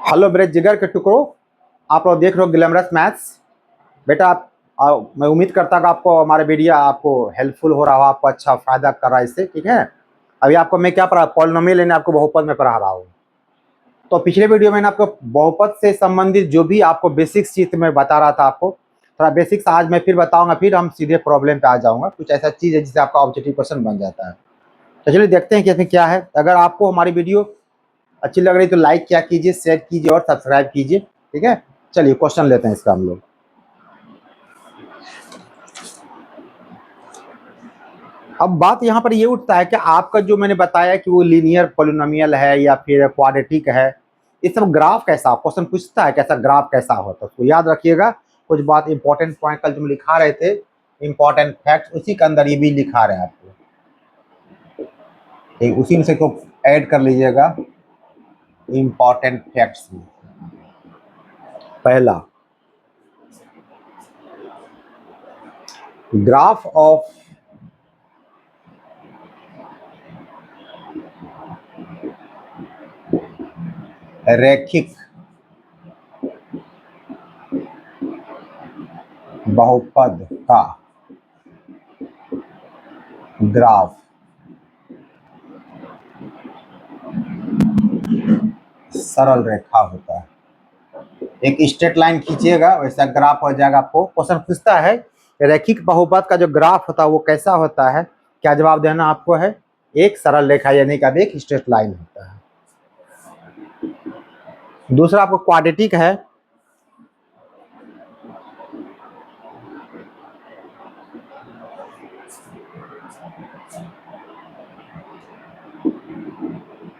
Hello मेरे जिगर के टुकड़ों, आप लोग देख रहे हो ग्लैमरस मैथ्स। बेटा मैं उम्मीद करता हूँ कि आपको हमारे वीडियो आपको हेल्पफुल हो रहा हो, आपको अच्छा फायदा कर रहा है इससे। ठीक है, अभी आपको मैं क्या पढ़ा, पॉलिनोमियल यानी आपको बहुपद में पढ़ा रहा हूँ। तो पिछले वीडियो में मैंने आपको बहुपद से संबंधित जो भी आपको बेसिक्स चीज में बता रहा था, आपको थोड़ा बेसिक्स आज मैं फिर बताऊंगा, फिर हम सीधे प्रॉब्लम पे आ जाऊंगा। कुछ ऐसा चीज है जिससे आपका ऑब्जेक्टिव क्वेश्चन बन जाता है। तो चलिए देखते हैं कि इसमें क्या है। अगर आपको हमारी वीडियो अच्छी लग रही तो लाइक क्या कीजिए, शेयर कीजिए और सब्सक्राइब कीजिए। ठीक है, चलिए क्वेश्चन लेते हैं इसका हम लोग। अब बात यहाँ पर ये उठता है कि आपका जो मैंने बताया कि वो लीनियर पॉलिनोमियल है या फिर क्वाड्रेटिक है, इस सब ग्राफ कैसा, क्वेश्चन पूछता है कैसा ग्राफ कैसा होता है, तो याद रखिएगा। कुछ बात इंपॉर्टेंट पॉइंट कल जो लिखा रहे थे, इंपॉर्टेंट फैक्ट, उसी के अंदर ये भी लिखा रहे हैं आपको। ठीक, उसी में से को ऐड कर लीजिएगा इंपॉर्टेंट फैक्ट्स में। पहला, ग्राफ ऑफ रैखिक बहुपद का ग्राफ सरल रेखा होता है। एक स्ट्रेट लाइन खींचिएगा, वैसा ग्राफ हो जाएगा। आपको क्वेश्चन पूछता है रैखिक बहुपद का जो ग्राफ होता है वो कैसा होता है, क्या जवाब देना आपको है, एक सरल रेखा यानी कि एक स्ट्रेट लाइन होता है। दूसरा आपको क्वाड्रेटिक है,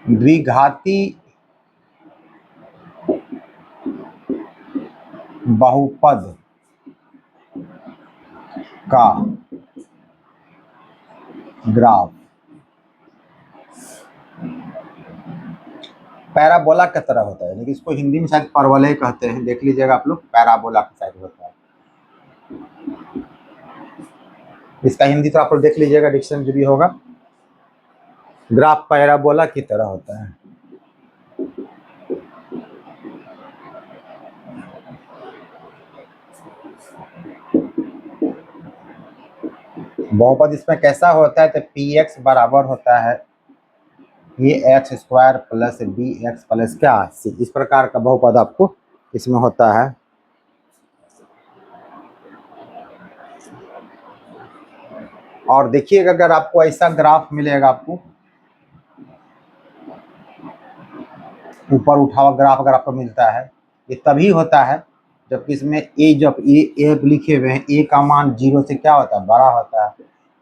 द्विघाती बहुपद का ग्राफ पैराबोला की तरह होता है, लेकिन इसको हिंदी में शायद परवलय कहते हैं। देख लीजिएगा आप लोग, पैराबोला की साइड होता है। इसका हिंदी तो आप लोग देख लीजिएगा, डिक्शनरी जो भी होगा। ग्राफ पैराबोला की तरह होता है। बहुपद इसमें कैसा होता है, तो पी एक्स बराबर होता है ये X square plus B x plus क्या सी, इस प्रकार का बहुपद आपको इसमें होता है। और देखिएगा अगर आपको ऐसा ग्राफ मिलेगा, आपको ऊपर उठा हुआ ग्राफ अगर आपको मिलता है, ये तभी होता है जबकि इसमें जब ए लिखे हुए हैं, ए का मान 0 से क्या होता है, बड़ा होता है।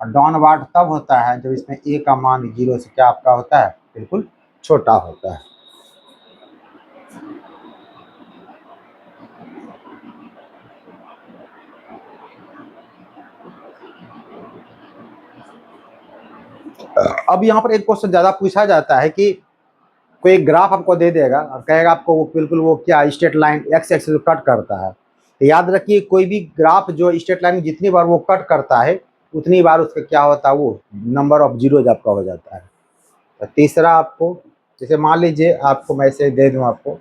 और डाउनवर्ड तब होता है जब इसमें ए का मान 0 से क्या आपका होता है, बिल्कुल छोटा होता है। अब यहाँ पर एक क्वेश्चन ज्यादा पूछा जाता है कि कोई ग्राफ आपको दे देगा और कहेगा आपको वो बिल्कुल वो क्या straight line x axis cut करता है। तो याद रखिए कोई भी ग्राफ जो स्ट्रेट लाइन जितनी बार वो कट करता है उतनी बार उसका क्या होता है, वो नंबर ऑफ जीरोज आपका हो जाता है। तो तीसरा आपको, जैसे मान लीजिए आपको मैं ऐसे दे दूं, आपको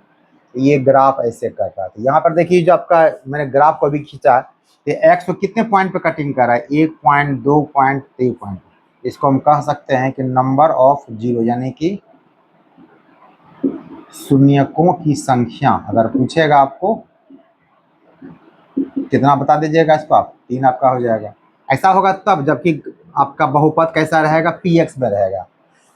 ये ग्राफ ऐसे कट रहा था, यहाँ पर देखिए जो आपका मैंने ग्राफ को भी खींचा है, ये एक्स को कितने पॉइंट पे कटिंग कर रहा है, 1 पॉइंट, 2 पॉइंट, 3 पॉइंट। इसको हम कह सकते हैं कि नंबर ऑफ जीरो, यानी कि शून्यकों की संख्या। अगर पूछेगा आपको कितना बता दीजिएगा इसको आप, 3 आपका हो जाएगा। ऐसा होगा तब जबकि आपका बहुपद कैसा रहेगा, पी एक्स में रहेगा।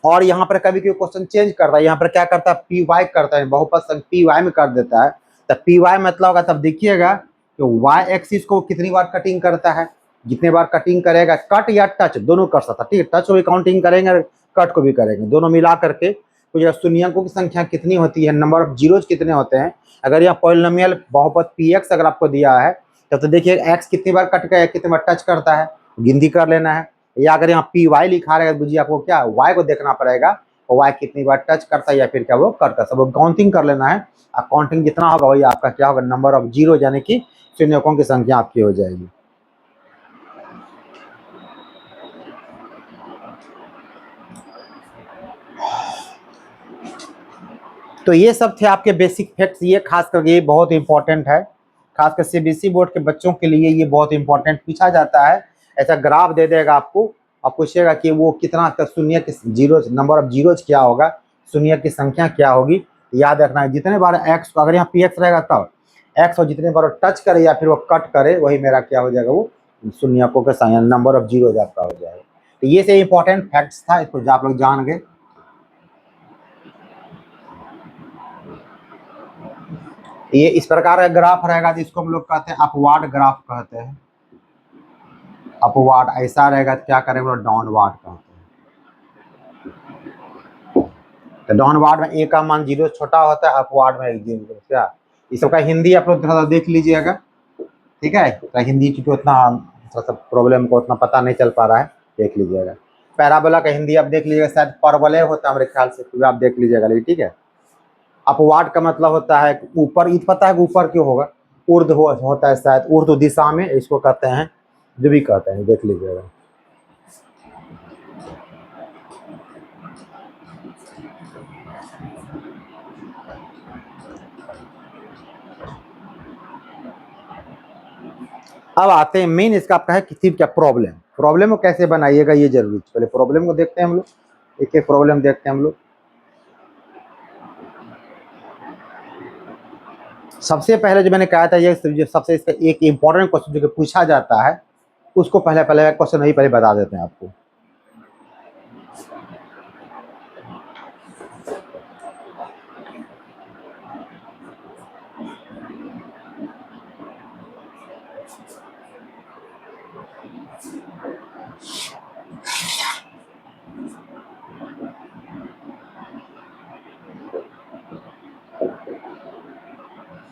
और यहाँ पर कभी कोई क्वेश्चन चेंज कर रहा है, यहाँ पर क्या करता है, पी वाई करता है, बहुपद पी वाई में कर देता है। तब पी वाई मतलब होगा, तब देखिएगा कि वाई एक्सिस को कितनी बार कटिंग करता है, जितने बार कटिंग करेगा, कट या टच दोनों कर सकता है। ठीक है, टच को भी काउंटिंग करेंगे, कट को भी करेंगे, दोनों मिला करके तो यह शून्यकों की संख्या कितनी होती है, नंबर ऑफ जीरोज कितने होते हैं। अगर यहाँ पॉलिनोमियल बहुपद पी एक्स अगर आपको दिया है तब तो देखिए एक्स कितनी बार कट गया, कितनी बार टच करता है, गिनती कर लेना है। या अगर यहाँ पी वाई लिखा रहेगा, बुझिए आपको क्या वाई को देखना पड़ेगा, और वाई कितनी बार टच करता है या फिर क्या वो करता है, सब वो काउंटिंग कर लेना है। काउंटिंग जितना होगा वही आपका क्या होगा, नंबर ऑफ जीरो, यानी कि शून्यकों की संख्या आपकी हो जाएगी। तो ये सब थे आपके बेसिक फैक्ट्स, ये खास करके ये बहुत इंपॉर्टेंट है, खासकर सीबीएसई बोर्ड के बच्चों के लिए ये बहुत इंपॉर्टेंट पूछा जाता है। ऐसा ग्राफ दे देगा आपको और पूछेगा कि वो कितना तक शून्य के जीरो, नंबर ऑफ जीरोज क्या होगा, शून्य की संख्या क्या होगी। याद रखना है जितने बार एक्स, अगर यहाँ पी एक्स रहेगा तब एक्स, और जितने बार टच करे या फिर वो कट करे वही मेरा क्या हो जाएगा, वो शून्यकों का संख्या, नंबर ऑफ जीरोज आपका हो जाएगा। तो ये से इंपॉर्टेंट फैक्ट्स था, इसको जो आप लोग जान गए। ये इस प्रकार का ग्राफ रहेगा तो इसको हम लोग कहते हैं अपवार्ड ग्राफ कहते हैं। अपवार्ड ऐसा रहेगा तो क्या करेंगे, वो डाउनवार्ड कहते हैं। तो डाउनवार्ड में ए का मान 0 छोटा होता है, अपवार्ड में 1 0। क्या इस सबका हिंदी आप लोग थोड़ा सा देख लीजिएगा, ठीक है। तो हिंदी की उतना थोड़ा सा प्रॉब्लम को उतना पता नहीं चल पा रहा है, देख लीजिएगा। पैराबोला का हिंदी आप देख लीजिएगा, शायद परवलय होता है मेरे ख्याल से, फिर आप देख लीजिएगा, लेकिन ठीक है। अपवार्ड का मतलब होता है ऊपर, इत पता है कि ऊपर क्यों होगा, ऊर्ध्व होता है शायद, ऊर्ध्व दिशा में, इसको कहते हैं, जो भी कहते हैं, देख लीजिएगा। अब आते हैं मेन इसका आपका है कि क्या प्रॉब्लम, प्रॉब्लम को कैसे बनाइएगा ये जरूरी। पहले प्रॉब्लम को देखते हैं हम लोग, एक एक प्रॉब्लम देखते हैं हम लोग। सबसे पहले जो मैंने कहा था, ये सबसे इसका एक इंपॉर्टेंट क्वेश्चन जो कि पूछा जाता है, उसको पहले क्वेश्चन नहीं पहले बता देते हैं आपको।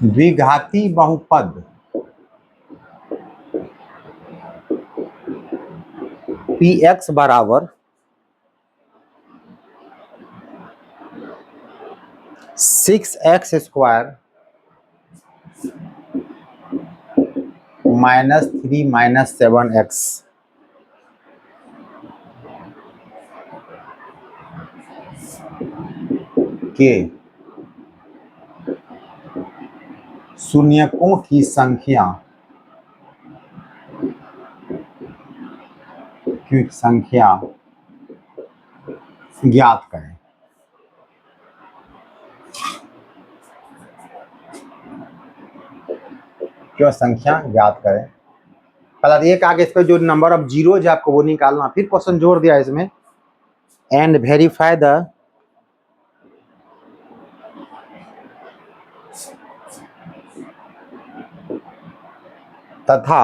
द्विघाती बहुपद पी एक्स बराबर 6x² -3 - 7x के शून्यकों की संख्या ज्ञात करें। क्यों संख्या ज्ञात करें। पहले एक आगे इस पे जो नंबर ऑफ जीरोज है आपको वो निकालना, फिर क्वेश्चन जोड़ दिया इसमें, एंड वेरीफाई द तथा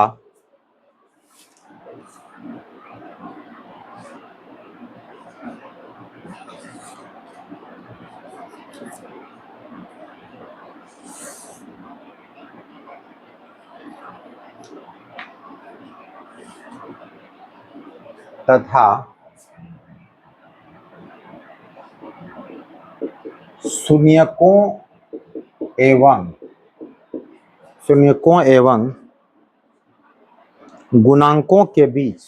शून्यकों एवं गुणांकों के बीच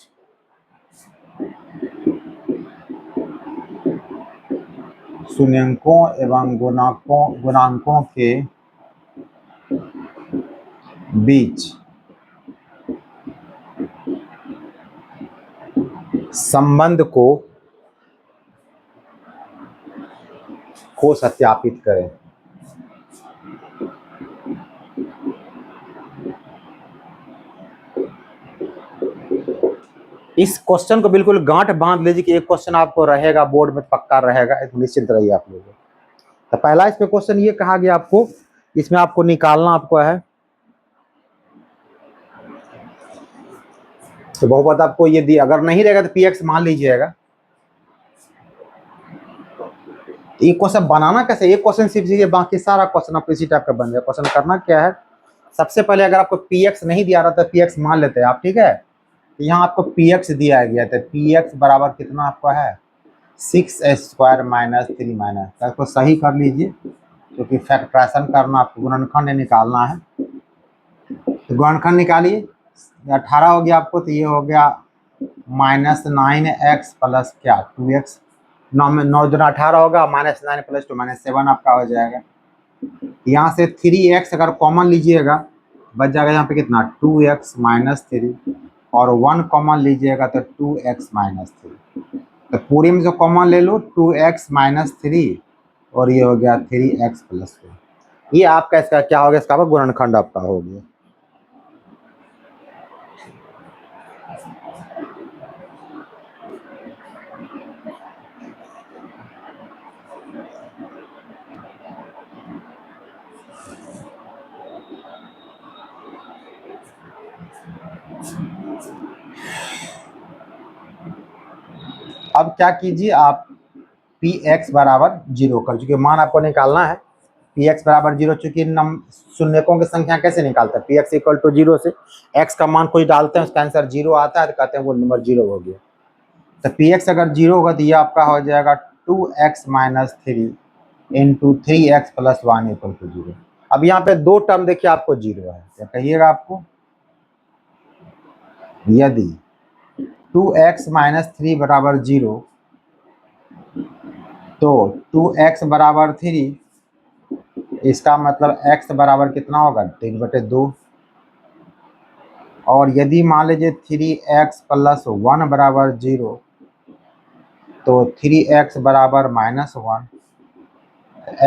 गुणांकों के बीच संबंध को सत्यापित करें। इस क्वेश्चन को बिल्कुल गांठ बांध लीजिए कि एक क्वेश्चन आपको रहेगा बोर्ड में, पक्का रहेगा, निश्चिंत रहिए आप लोग। तो पहला इसमें क्वेश्चन ये कहा गया आपको, इसमें आपको निकालना आपको है, तो बहुपद आपको ये दिया, अगर नहीं रहेगा तो पी एक्स मान लीजिएगा। ये क्वेश्चन बनाना कैसे, एक क्वेश्चन सीख लीजिए, बाकी सारा क्वेश्चन आपको इसी टाइप का बन जाए। क्वेश्चन करना क्या है, सबसे पहले अगर आपको पी एक्स नहीं दिया रहा तो पी एक्स मान लेते हैं आप, ठीक है। तो यहाँ आपको पी एक्स दिया गया था, पी एक्स बराबर कितना आपका है 6x² -3 - इसको सही कर लीजिए, क्योंकि फैक्टराइजेशन करना आपको, गुणनखंड निकालना है। तो गुणनखंड निकालिए, 18 हो गया आपको, तो ये हो गया -9x प्लस क्या 2x, 9 में 9 दूना 18 होगा, -9 + 2 -7 आपका हो जाएगा। यहाँ से 3x अगर कॉमन लीजिएगा बच जाएगा यहाँ पे कितना 2x - 3 और 1 कॉमन लीजिएगा तो 2x - 3। तो पूरे में से कॉमन ले लो 2x - 3 और ये हो गया 3x + 4। ये आपका इसका क्या हो गया, इसका गुणनखंड आपका हो गया। अब क्या कीजिए आप Px बराबर 0 कर, चूंकि मान आपको निकालना है। Px बराबर 0, चूंकि शून्यकों की संख्या कैसे निकालते हैं, Px = 0 से x का मान कोई डालते हैं उसका आंसर 0 आता है तो कहते हैं वो नंबर 0 हो गया। तो Px अगर 0 होगा तो ये आपका हो जाएगा 2x - 3 × 3x + 1 = 0। अब यहाँ पे दो टर्म देखिए आपको 0 है, क्या कहिएगा आपको, यदि 2x - 3 बराबर 0 तो 2x बराबर 3, इसका मतलब x बराबर कितना होगा 3/2। और यदि मान लीजिए 3x + 1 बराबर 0 तो 3x बराबर -1,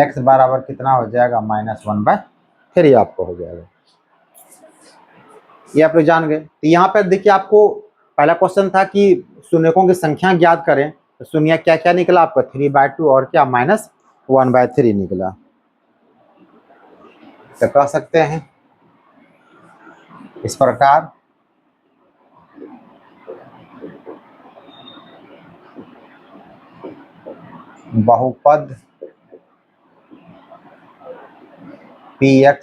x बराबर कितना हो जाएगा -1/3 आपको हो जाएगा। ये आप लोग जान गए। तो यहाँ पर देखिए आपको पहला क्वेश्चन था कि शून्यकों की संख्या ज्ञात करें, तो शून्य क्या क्या निकला आपका 3/2 और क्या -1/3 निकला। तो कह सकते हैं इस प्रकार बहुपद Px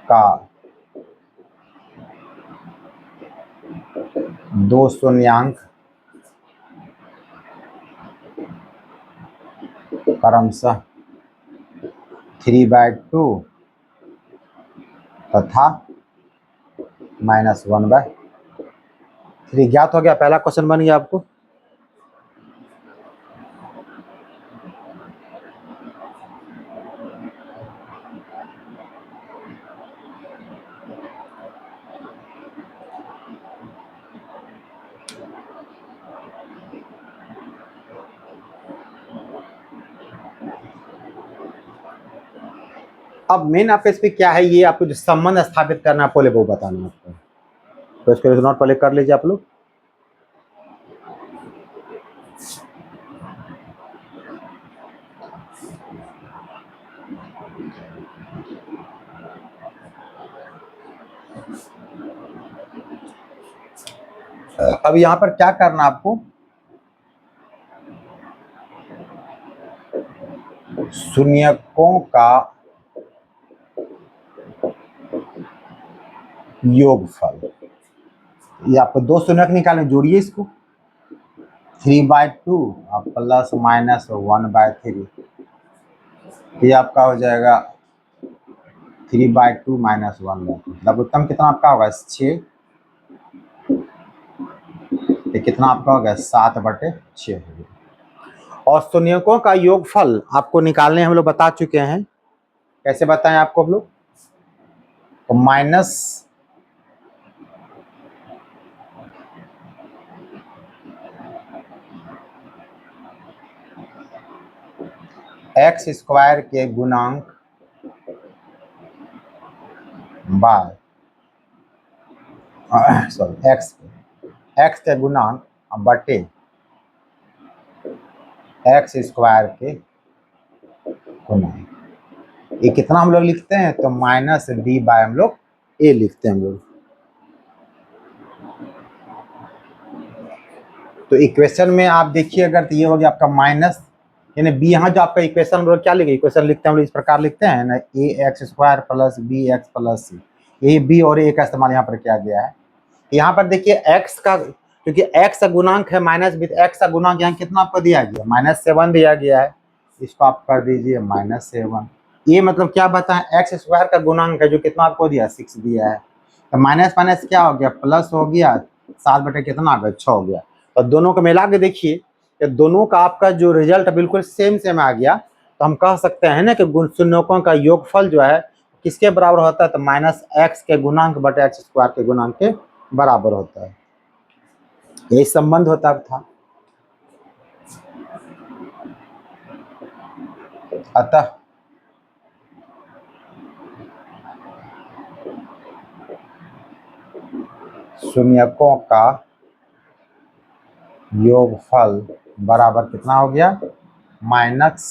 का 2 शून्यांक क्रमशः 3/2 तथा -1/3 ज्ञात हो गया। पहला क्वेश्चन बन गया आपको। अब मेन आपका इस पे क्या है, ये आपको जो संबंध स्थापित करना है पहले वो बताना है आपको। तो इसको नोट पहले कर लीजिए आप लोग। अब यहाँ पर क्या करना आपको, शून्यकों का योगफल, ये आपको 2 शून्यक निकालने, जोड़िए इसको 3/2 और +-1/3, ये आपका हो जाएगा 3/2 - 1/3। लघुत्तम कितना आपका होगा 6, ये कितना आपका होगा 7/6 हो गया। और शून्यकों का योगफल आपको निकालने हम लोग बता चुके हैं, कैसे बताएं आपको हम लोग, तो माइनस x² के गुणांक बाय x के गुणांक बटे x² के गुणांक, ये कितना हम लोग लिखते हैं तो -b/ हम लोग a लिखते हैं हम लोग। तो इक्वेशन में आप देखिए अगर तो ये हो गया आपका माइनस, यानी b, यहाँ जो आपका इक्वेशन हम लोग क्या लिखे, इक्वेशन लिखते हैं हम लोग इस प्रकार लिखते हैं ना, ax² + bx + c, यही b और a का इस्तेमाल यहाँ पर किया गया है। यहाँ पर देखिए x का, क्योंकि x का गुणांक है -b, x का गुणांक यहाँ कितना आपको दिया गया -7 दिया गया है, इसको आप कर दीजिए -7। ये मतलब क्या बताएं, x² का गुणांक है जो कितना आपको दिया 6 दिया है, तो माइनस माइनस क्या हो गया प्लस हो गया, 7 बटे कितना आ गया 6 हो गया। और दोनों को मिला के देखिए कि दोनों का आपका जो रिजल्ट बिल्कुल सेम सेम आ गया, तो हम कह सकते हैं ना कि शून्यकों का योगफल जो है किसके बराबर होता है, तो माइनस एक्स के गुणांक बटे एक्स स्क्वायर के गुणांक के बराबर होता है। यही संबंध होता था। अतः शून्यकों का योगफल बराबर कितना हो गया, माइनस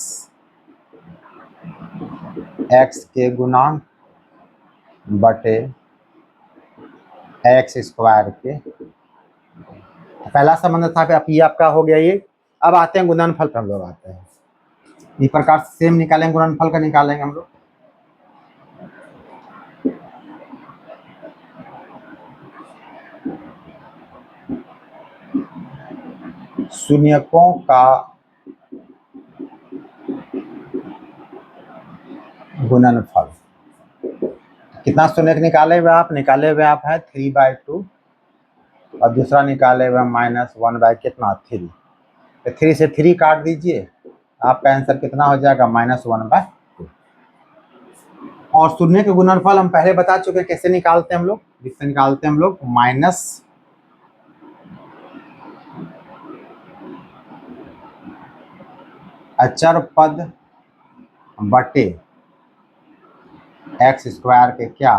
एक्स के गुणांक बटे एक्स स्क्वायर के। पहला संबंध था आप ये आपका हो गया ये। अब आते हैं गुणनफल पे, हम लोग आते हैं इस प्रकार सेम निकालेंगे, गुणनफल का निकालेंगे हम लोग। शून्यकों का गुणनफल कितना शून्य निकाले हुए आप, है 3/2 और दूसरा निकाले हुए -1 कितना 3। तो 3 से 3 काट दीजिए, आपका आंसर कितना हो जाएगा -1/2। और शून्य के गुणनफल हम पहले बता चुके कैसे निकालते हैं हम लोग, जिससे निकालते हैं हम लोग माइनस अचर पद बटे एक्स स्क्वायर के क्या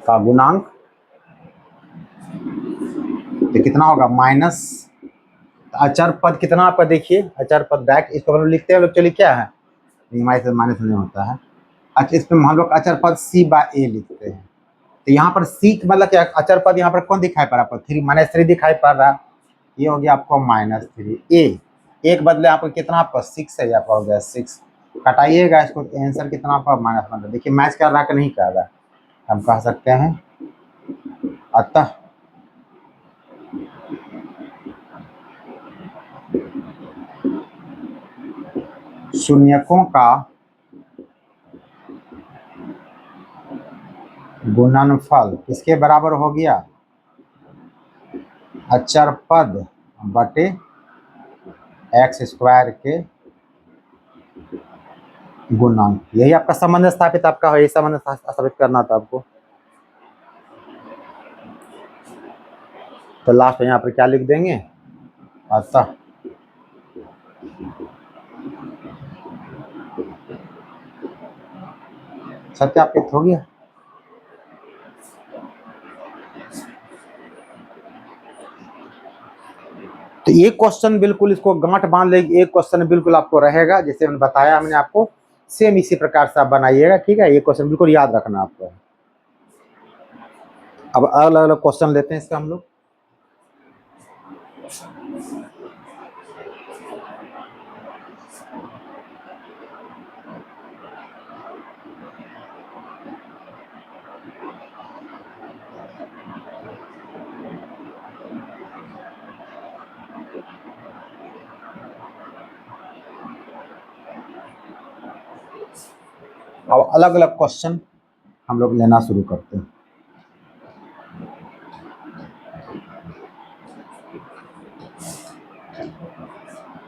का गुणांक। तो कितना होगा माइनस अचर पद कितना आपका, देखिए अचर पद बैक इसको हम लोग लिखते हैं लोग, चलिए क्या है माइनस माइनस नहीं होता है। अच्छा इसमें हम लोग अचर पद c/a लिखते हैं। तो यहाँ पर c मतलब क्या, अचर पद यहाँ पर कौन दिखाई पड़ रहा है आपको, 3 -3 दिखाई पड़ रहा है। ये हो गया आपको -3 a, एक बदले आपको कितना आपका 6 है, आपका हो गया 6। कटाइएगा इसको, आंसर कितना आपका -1। देखिए मैच कर रहा है कि नहीं कर रहा है, हम कह सकते हैं अतः शून्यकों का गुणनफल किसके बराबर हो गया, अचर पद बटे एक्स स्क्वायर के गुणांक। यही आपका संबंध स्थापित आपका है, यही संबंध स्थापित करना था आपको। तो लास्ट में यहाँ पर क्या लिख देंगे, अतः सत्यापित हो गया। तो ये क्वेश्चन बिल्कुल इसको गांठ बांध लेगी, एक क्वेश्चन बिल्कुल आपको रहेगा जैसे मैंने बताया, हमने आपको सेम इसी प्रकार से आप बनाइएगा, ठीक है। ये क्वेश्चन बिल्कुल याद रखना आपको। अब अलग अलग क्वेश्चन लेते हैं इसका हम लोग। अब अलग अलग क्वेश्चन हम लोग लेना शुरू करते हैं।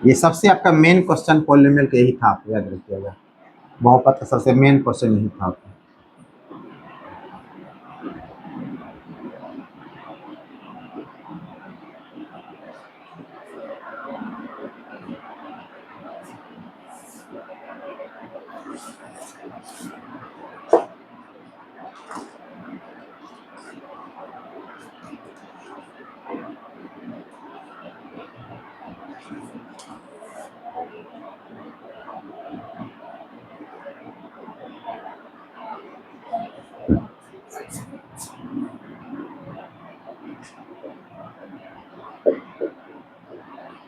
ये सबसे आपका मेन क्वेश्चन पॉलिनोमियल का यही था, आप याद रखिएगा, बहुपद का सबसे मेन क्वेश्चन यही था आपका।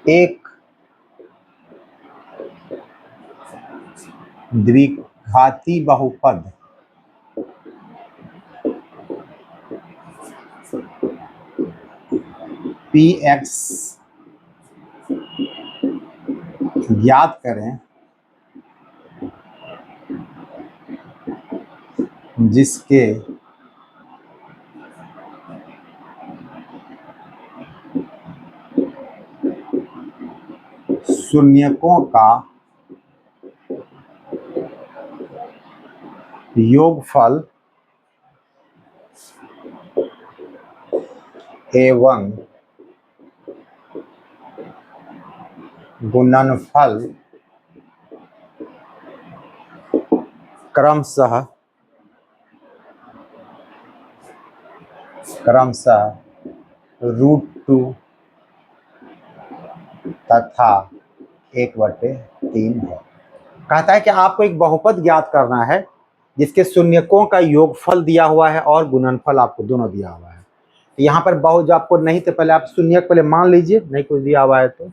एक द्विघाती बहुपद px ज्ञात करें जिसके शून्यकों का योगफल एवं गुणनफल क्रमशः √2 तथा 1/3 है। कहता है कि आपको एक बहुपद ज्ञात करना है जिसके शून्यकों का योगफल दिया हुआ है और गुणनफल आपको दोनों दिया हुआ है। तो यहाँ पर बहुत जो आपको नहीं तो पहले आप शून्यक पहले मान लीजिए, नहीं कुछ दिया हुआ है तो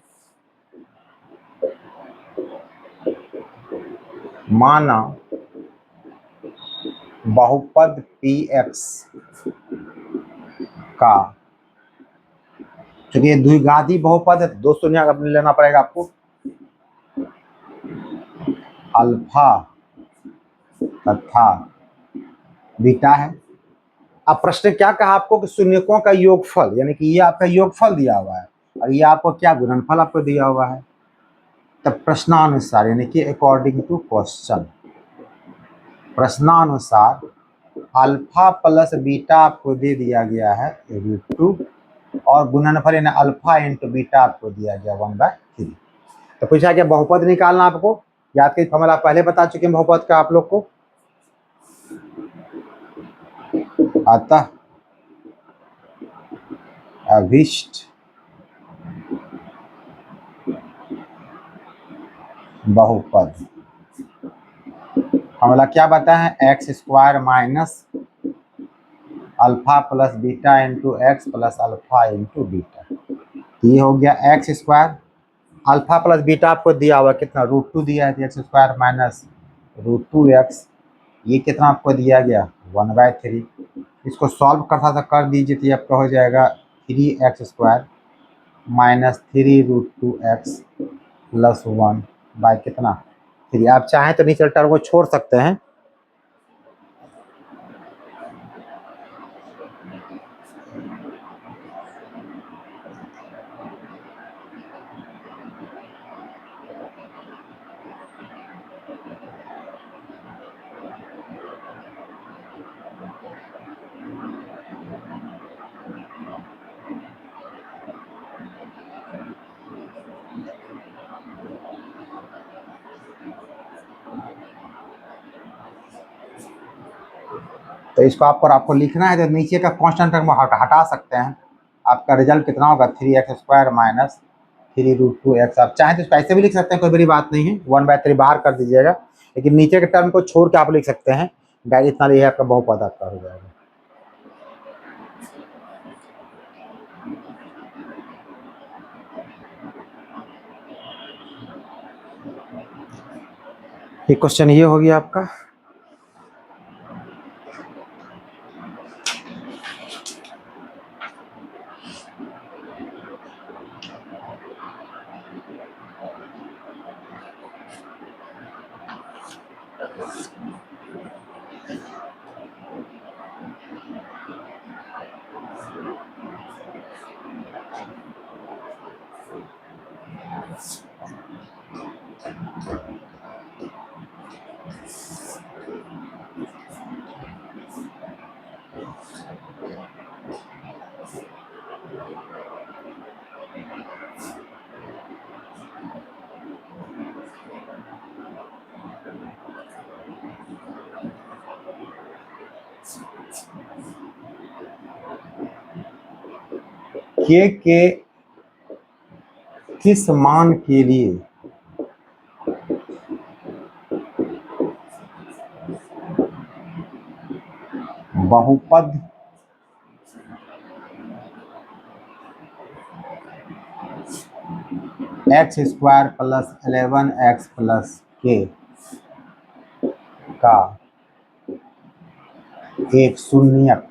माना बहुपद px का, क्योंकि ये द्विघाती बहुपद है, 2 शून्य अपने लेना पड़ेगा आपको, अल्फा तथा बीटा है। अब प्रश्न क्या कहा आपको कि शून्यकों का योगफल, यानी कि ये आपका योगफल दिया हुआ है और ये आपको क्या गुणनफल आपको दिया हुआ है। तब प्रश्नानुसार, यानी कि अकॉर्डिंग टू क्वेश्चन, प्रश्नानुसार अल्फा प्लस बीटा आपको दे दिया गया है √2 और गुणनफल यानी अल्फा इंटू बीटा आपको दिया गया 1/3। तो पूछा क्या बहुपद निकालना आपको, याद करिए फॉर्मूला पहले बता चुके हैं बहुपद का आप लोग को। अतः अभीष्ट बहुपद फॉर्मूला क्या बताया है, x² minus alpha plus beta into x plus alpha into beta. ये हो गया x², अल्फा प्लस बीटा आपको दिया हुआ कितना √2 दिया है, तो x² माइनस √2x, ये कितना आपको दिया गया 1/3। इसको सॉल्व कर दीजिए तो ये आपका हो जाएगा 3x² minus 3√2x plus 1 bye कितना 3। आप चाहें तो नीचे टर्म को छोड़ सकते हैं। तो इसको आपको लिखना है तो नीचे का कांस्टेंट टर्म हटा सकते हैं। आपका रिजल्ट कितना होगा 3x² माइनस 3√2x। आप चाहें तो इसको ऐसे भी लिख सकते हैं, कोई बड़ी बात नहीं है, 1/3 बाहर कर दीजिएगा, लेकिन नीचे के टर्म को छोड़ के आप लिख सकते हैं। डायरेक्ट इतना ये आपका बहुपद आपका हो जाएगा। ये क्वेश्चन ये हो गया आपका। के किस मान के लिए बहुपद x² plus 11x plus k का एक शून्यक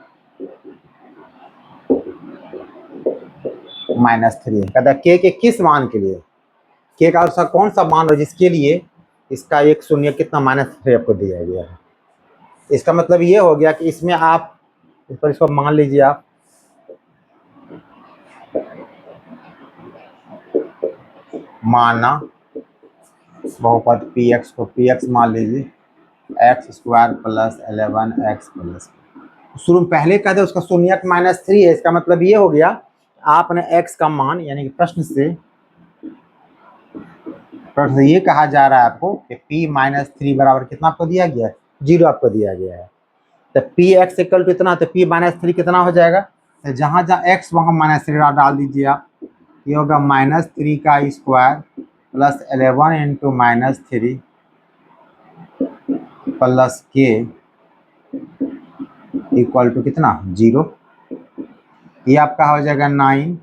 -3 कहता है के किस मान के लिए, के का ऐसा कौन सा मान हो जिसके लिए इसका एक शून्य कितना -3 आपको दिया गया है। इसका मतलब ये हो गया कि इसमें आप इस पर इसको मान लीजिए, आप माना बहुपद पी एक्स को पी एक्स मान लीजिए x square plus 11x plus, शुरू में पहले कहते उसका शून्यक -3 है। इसका मतलब ये हो गया आपने x का मान, यानी कि प्रश्न से ये कहा जा रहा है आपको कि p-3 बराबर कितना आपको दिया गया है, 0 आपको दिया गया है। तो पी एक्स इक्वल टू इतना, तो p-3 कितना हो जाएगा, तो जहाँ जहाँ x वहाँ -3 डाल दीजिए आप। ये होगा -3 का स्क्वायर प्लस 11 इंटू -3 प्लस के इक्वल टू कितना 0। ये आपका हो जाएगा 9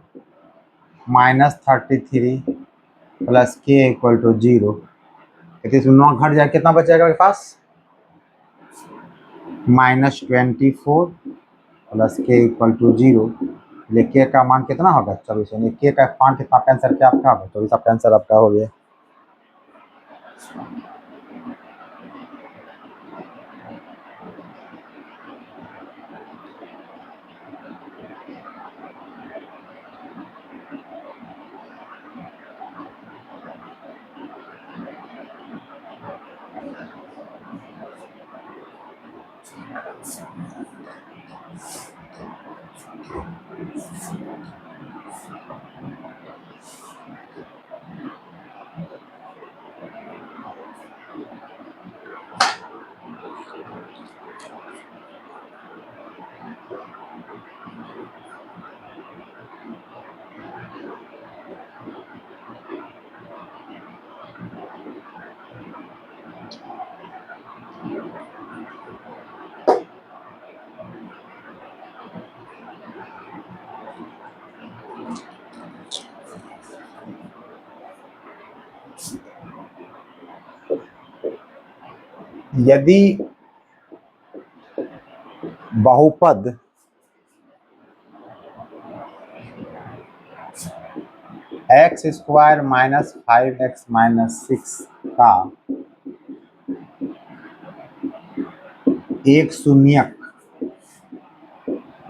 -33 प्लस के इक्वल टू 0। इसमें 9 घट जाए, कितना बचेगा आपके पास, -24 प्लस के इक्वल टू 0। के का मान कितना होगा 24, यानी के का मान कितना, आपका आंसर क्या आपका होगा 24, आपका आंसर आपका हो गया। यदि बहुपद एक्स स्क्वायर -5x-6 का एक शून्यक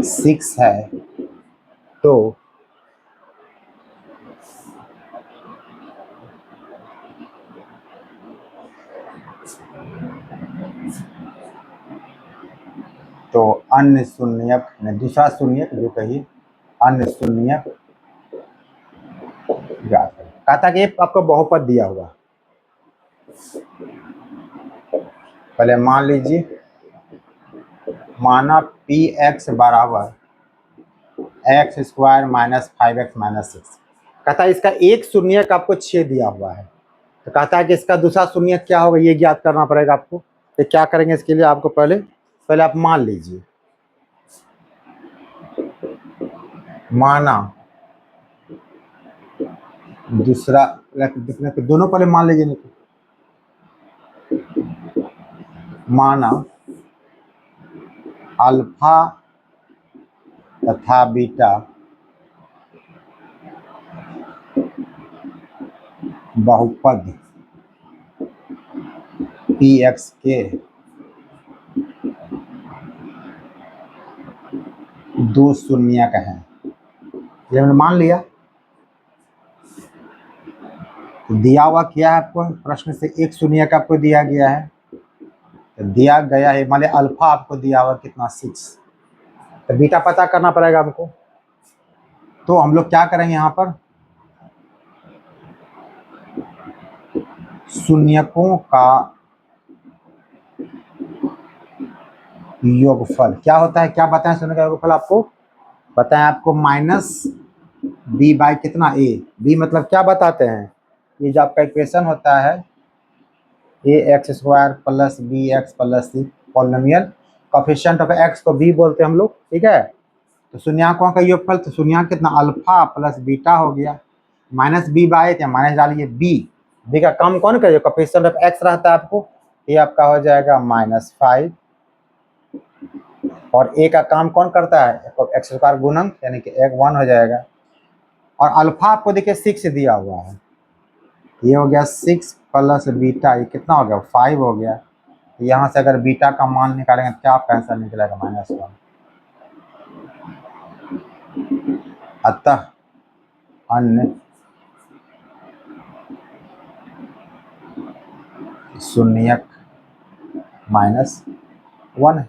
6 है, तो अन्य शून्यक ने दूसरा शून्यक जो कहिए अन्य शून्यक ज्ञात करें। कहा था कि आपको बहुपद दिया हुआ, पहले मान लीजिए, माना पी एक्स बराबर एक्स स्क्वायर -5x-6। कहता है इसका एक शून्यक आपको 6 दिया हुआ है, तो कहता है कि इसका दूसरा शून्यक क्या होगा, ये ज्ञात करना पड़ेगा आपको। तो क्या करेंगे इसके लिए, आपको पहले आप मान लीजिए, माना दूसरा, दोनों पहले मान लीजिए, नहीं माना अल्फा तथा बीटा बहुपद पी एक्स के दो शून्यक हैं। ये हमने मान लिया, दिया हुआ क्या है आपको प्रश्न से, एक शून्यक आपको दिया गया है, तो दिया गया है मान लिया अल्फा आपको दिया हुआ कितना 6, तो बीटा पता करना पड़ेगा हमको। तो हम लोग क्या करेंगे, यहाँ पर शून्यकों का योगफल क्या होता है, क्या बताएं शून्य का योगफल आपको बताएं, आपको -b बाई कितना a, b मतलब क्या बताते हैं, ये जो आपका इक्वेशन होता है ax square plus B x plus c, polynomial coefficient of x को b बोलते हैं हम लोग, ठीक है। तो शून्यकों का योगफल, तो शून्यक कितना अल्फा प्लस बीटा हो गया, -b बाई या माइनस डालिए b का काम कौन करेगा, कोएफिशिएंट ऑफ x रहता है आपको, ये आपका हो जाएगा -5, और a का काम कौन करता है, एक्स स्क्वायर गुणन, यानी कि 1 हो जाएगा। और अल्फा आपको देखिए 6 दिया हुआ है, ये हो गया 6 प्लस बीटा, ये कितना हो गया 5 हो गया, यहाँ से अगर बीटा का मान निकालेंगे तो क्या आपका आंसर निकलेगा? -1। अतः अन्य शून्यक -1 है।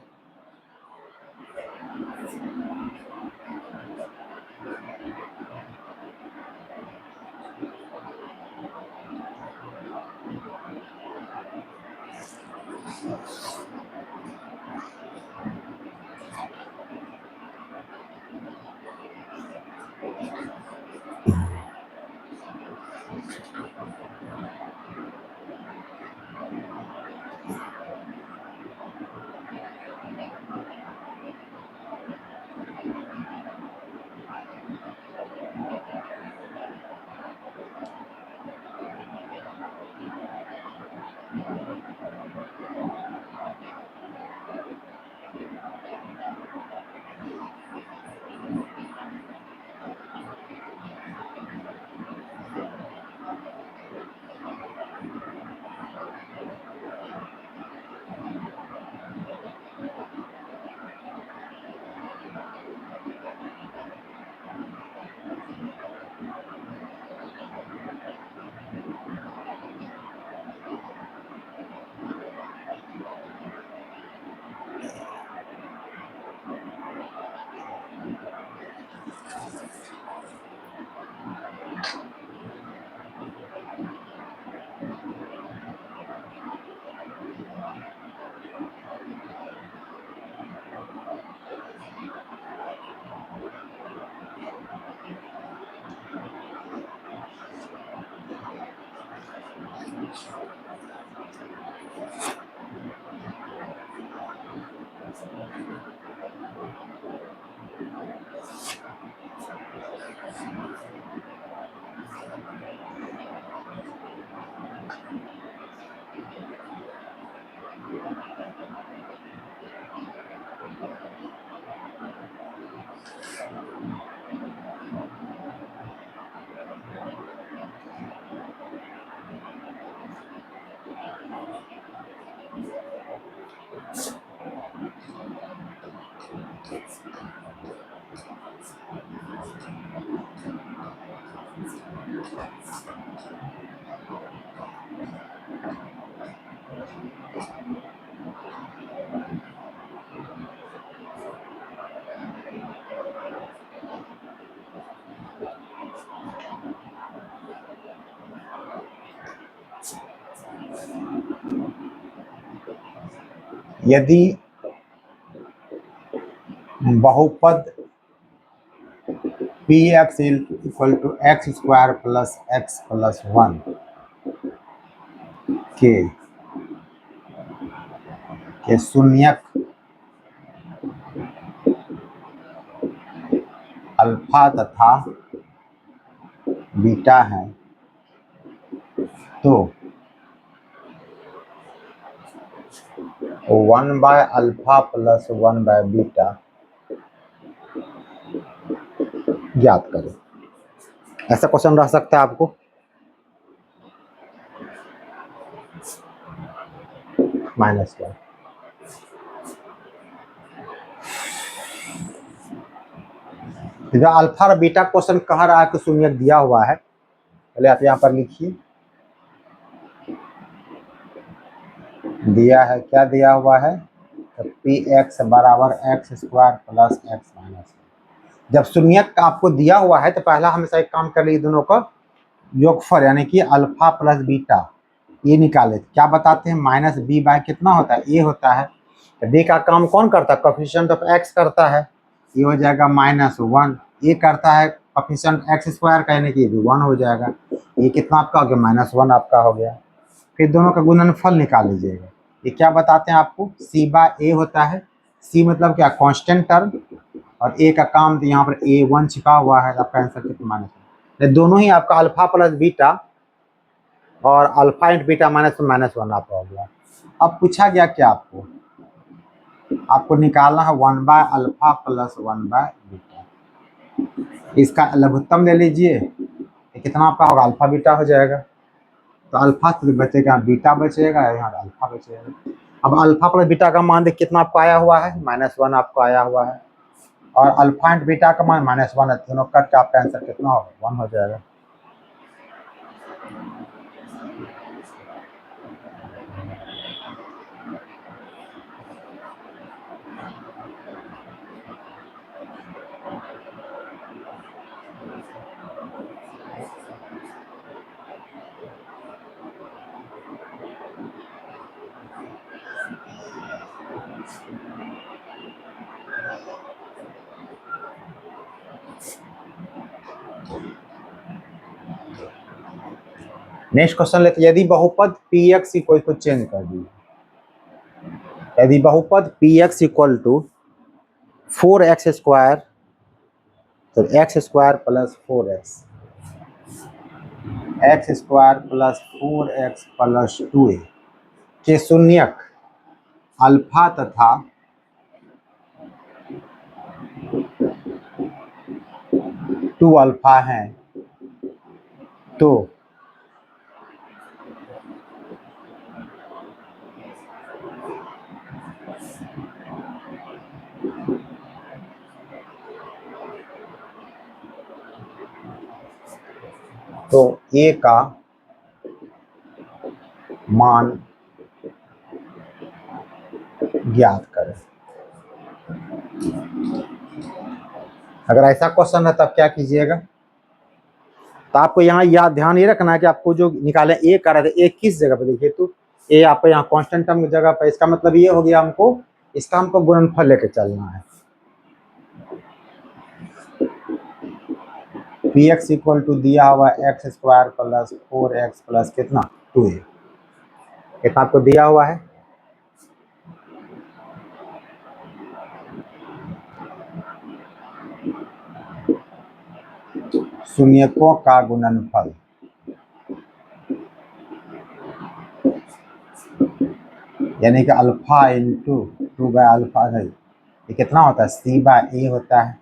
यदि बहुपद px equal to x² plus x plus 1 के शून्यक अल्फा तथा बीटा है तो 1/अल्फा प्लस 1/बीटा ज्ञात करें। ऐसा क्वेश्चन रह सकता है आपको। -1 जो अल्फा और बीटा क्वेश्चन कह रहा है कि शून्यक दिया हुआ है, पहले आप यहाँ पर लिखिए। दिया है, क्या दिया हुआ है? तो px बराबर x² प्लस x माइनस। जब शून्यक आपको दिया हुआ है तो पहला हमेशा एक काम कर लीजिए, दोनों का योगफल यानी कि अल्फा प्लस बीटा ये निकाले। क्या बताते हैं? -b/, कितना होता है? a होता है। तो b का काम कौन करता है? कोएफिशिएंट ऑफ x करता है, ये हो जाएगा -1। ये करता है कोएफिशिएंट x² का यानी कि ये भी 1 हो जाएगा। ये कितना आपका हो गया? -1 आपका हो गया। फिर दोनों का गुणनफल निकाल लीजिएगा। ये क्या बताते हैं आपको? c/a होता है। c मतलब क्या? Constant term. और a का काम तो यहाँ पर a1 छिपा हुआ है। आपका आंसर कितना? -1। दोनों ही आपका अल्फा प्लस बीटा और अल्फा इंट बीटा -1 आपका हो गया। अब पूछा गया क्या आपको निकालना है 1/अल्फा प्लस 1/बीटा। इसका लघुत्तम ले लीजिए, कितना आपका होगा? अल्फा बीटा हो जाएगा। तो अल्फा तो बचेगा, बीटा बचेगा, यहाँ अल्फा बचेगा। अब अल्फा प्लस बीटा का मान देख कितना आपको आया हुआ है, -1 आपको आया हुआ है, और अल्फा एंड बीटा का मान -1 है, दोनों कट के आपका आंसर कितना होगा, 1 हो जाएगा। नेक्स्ट क्वेश्चन लेते, यदि बहुपद px इक्वल टू, चेंज कर दीजिए, यदि बहुपद px equal to 4x square, तो x square plus 4x, x square plus 4x plus 2a के शून्यक अल्फा तथा 2 अल्फा हैं, तो a का मान ज्ञात करें। अगर ऐसा क्वेश्चन है तब क्या कीजिएगा, तो आपको यहाँ याद ध्यान ये रखना है कि आपको जो निकाले ए कर रहे थे, ए किस जगह पे, देखिए तो ए आपको यहाँ कांस्टेंट टर्म की जगह पे, इसका मतलब ये हो गया हमको, इसका हमको गुणनफल लेके चलना है। पी एक्स इक्वल टू दिया हुआ x square plus 4x plus कितना 2a, कितना आपको दिया हुआ है, शून्यकों का गुणनफल, यानी कि अल्फा इंटू 2/अल्फा, ये कितना होता है, c/a होता है।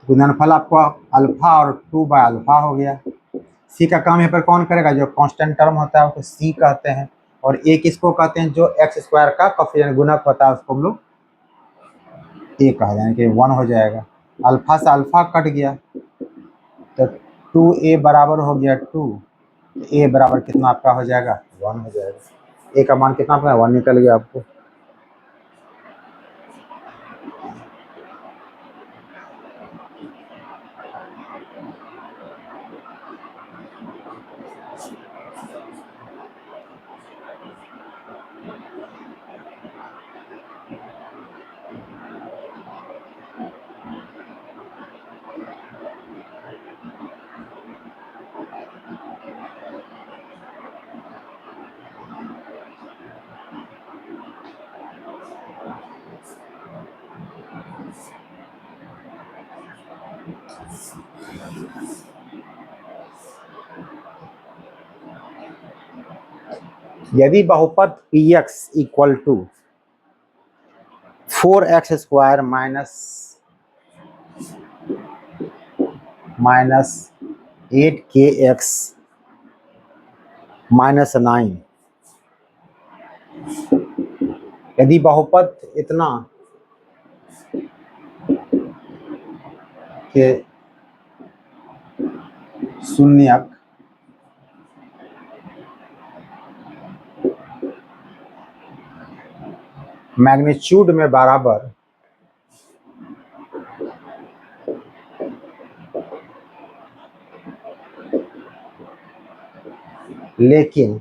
गुणनफल आपको अल्फा और 2/अल्फा हो गया। सी का काम यहाँ पर कौन करेगा, जो कांस्टेंट टर्म होता है उसको सी कहते हैं, और ए किसको कहते हैं, जो एक्स स्क्वायर का कोफिशिएंट गुणक होता है उसको हम लोग ए कहा, यानी कि 1 हो जाएगा। अल्फा से अल्फा कट गया तो 2a बराबर हो गया 2, ए बराबर कितना आपका हो जाएगा, 1 हो जाएगा। ए का मान कितना आपका 1 निकल गया आपको। यदि बहुपद px equal to 4x square minus 8kx minus 9, यदि बहुपद इतना के शून्यक मैग्नीट्यूड में बराबर, लेकिन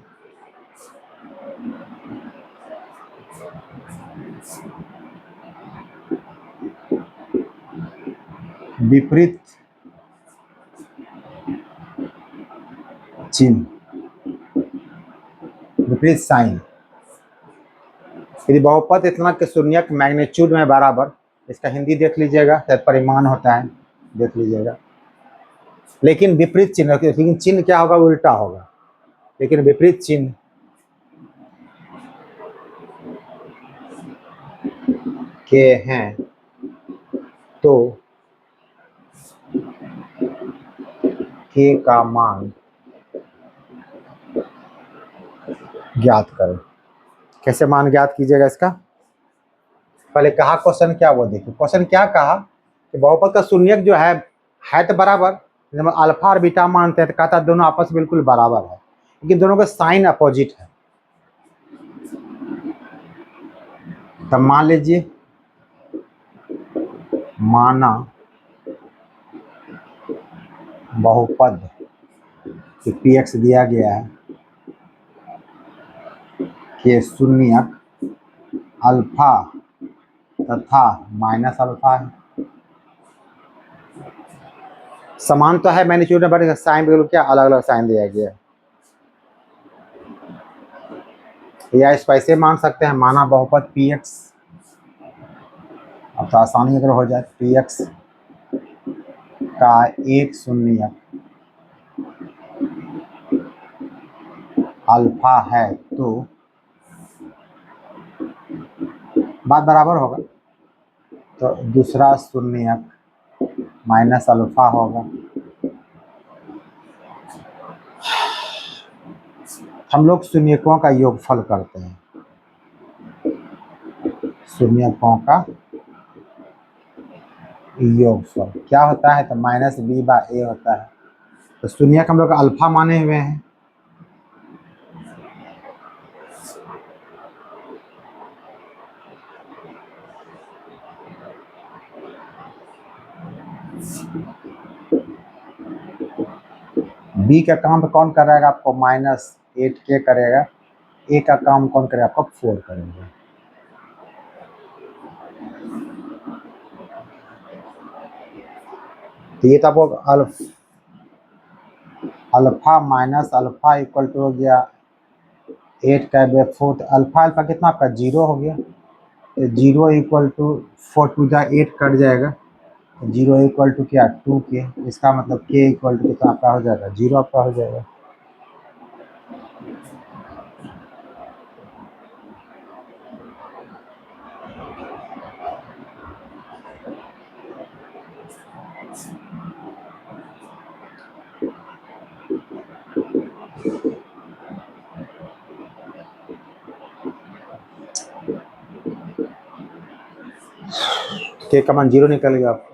विपरीत चिन्ह, विपरीत साइन, यदि बहुपद इतना के शून्यक मैग्नीट्यूड में बराबर, इसका हिंदी देख लीजिएगा, शायद परिमाण होता है, देख लीजिएगा, लेकिन विपरीत चिन्ह, लेकिन चिन्ह क्या होगा, उल्टा होगा, लेकिन विपरीत चिन्ह के हैं तो के का मान ज्ञात करें। कैसे मान ज्ञात कीजिएगा इसका? पहले कहा क्वेश्चन क्या, वो देखिए क्वेश्चन क्या कहा कि बहुपद का शून्यक जो है तो बराबर, जब हम अल्फा और बीटा मानते हैं तो कहता है दोनों आपस में बिल्कुल बराबर है, लेकिन दोनों का साइन अपोजिट है। तब मान लीजिए, माना बहुपद कि पी एक्स दिया गया है कि शून्यक अल्फा तथा माइनस अल्फा है। समान तो है, मैग्नीट्यूड में, बट साइन बिल्कुल क्या अलग अलग साइन दिया गया है। या इस पैसे मान सकते हैं, माना बहुपद पी एक्स, अब तो आसानी अगर हो जाए, पी एक्स का एक शून्यक अल्फा है तो बात बराबर होगा, तो दूसरा शून्यक माइनस अल्फा होगा। हम लोग शून्यकों का योगफल करते हैं, शून्यकों का योगफल क्या होता है, तो माइनस बी बाय ए होता है। तो शून्यक हम लोग अल्फा माने हुए हैं, बी का काम कौन कराएगा आपको, -8 के करेगा, ए का काम कौन करेगा आपको, 4 करेगा। तो ये तो आपको alpha minus alpha equal to हो गया 8 का 4, तो अल्फा अल्फा कितना आपका 0 हो गया, तो 0 इक्वल टू 4 टू जा 8 कट जाएगा, तो 0 इक्वल टू क्या 2 के, इसका मतलब के इक्वल टू कितना आपका हो जाएगा, 0 आपका हो जाएगा। के का मान 0 निकल गया आपको।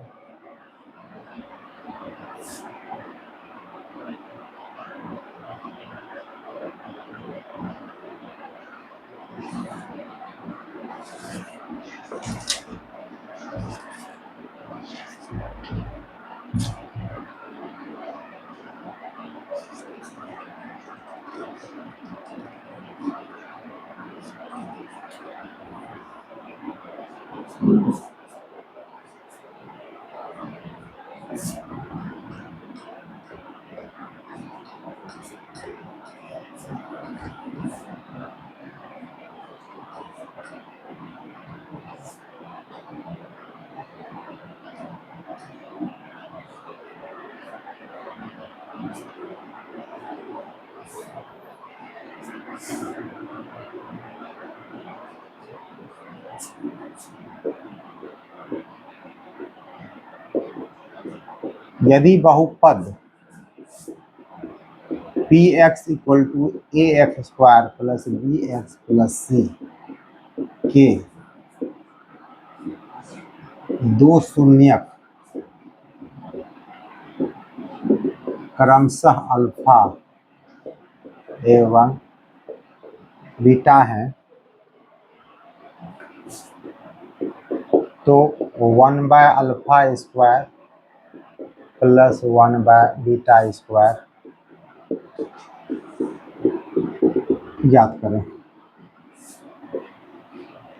यदि बहुपद p x equal to a x square plus B x plus c के दो शून्यक क्रमशः अल्फा एवं बीटा है, तो 1 by alpha square plus 1 by beta square ज्ञात करें।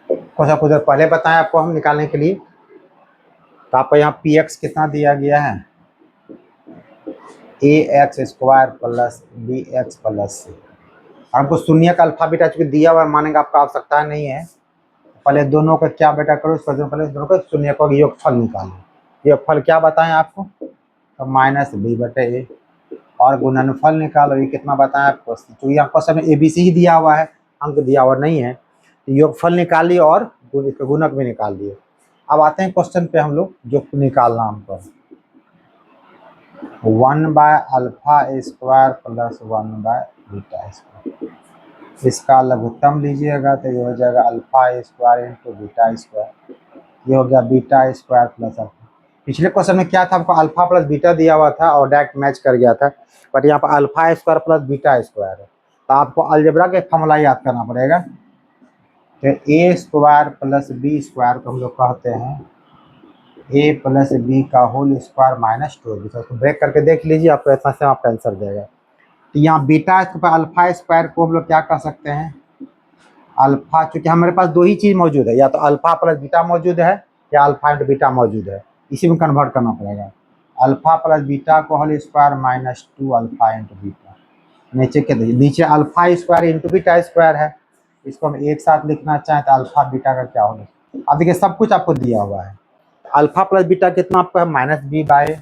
कुछ देर पहले बताएं आपको हम निकालने के लिए, तो आपको यहाँ पी एक्स कितना दिया गया है, a x square plus B x plus c. हमको शून्य का अल्फा बीटा चूंकि दिया हुआ है, मानेंगे आपका आवश्यकता नहीं है, पहले दोनों का क्या बेटा करो, पहले दोनों का शून्य का योगफल निकालो। योगफल क्या बताएं आपको, तो माइनस बी बटे ए, और गुणनफल निकालो, ये कितना बताएं आपको, क्योंकि आपको सब ए बी सी ही दिया हुआ है, अंक दिया हुआ नहीं है। योगफल निकाल लिए और गुणक भी निकाल दिए। अब आते हैं क्वेश्चन पे हम लोग, जो निकालना हमको 1 by alpha square plus 1 by beta square. इसका लघुत्तम लीजिएगा तो ये हो जाएगा alpha square into beta square, ये हो गया बीटा स्क्वायर प्लस अल्फा। पिछले क्वेश्चन में क्या था, आपको अल्फा प्लस बीटा दिया हुआ था और डायरेक्ट मैच कर गया था, बट यहाँ पर alpha square plus beta square है, तो आपको अलजेब्रा के फॉर्मूला याद करना पड़ेगा। तो ए स्क्वायर प्लस बी स्क्वायर को हम लोग कहते हैं ए प्लस बी का होल स्क्वायर माइनस 2b। तो उसको ब्रेक करके देख लीजिए, आपको ऐसा से आपका आंसर देगा। तो यहाँ बीटा स्क्वायर अल्फा स्क्वायर को हम लोग क्या कह सकते हैं, अल्फा, चूंकि हमारे पास दो ही चीज़ मौजूद है, या तो अल्फा प्लस बीटा मौजूद है या अल्फा इंटू बीटा मौजूद है, इसी में कन्वर्ट करना पड़ेगा। अल्फा प्लस बीटा को whole square minus 2 alpha into beta. नीचे के नीचे alpha square into beta square है, इसको हम एक साथ लिखना चाहें तो अल्फा बीटा का क्या होगा। अब देखिए सब कुछ आपको दिया हुआ है, अल्फा प्लस बीटा कितना आपका है माइनस बी बाय,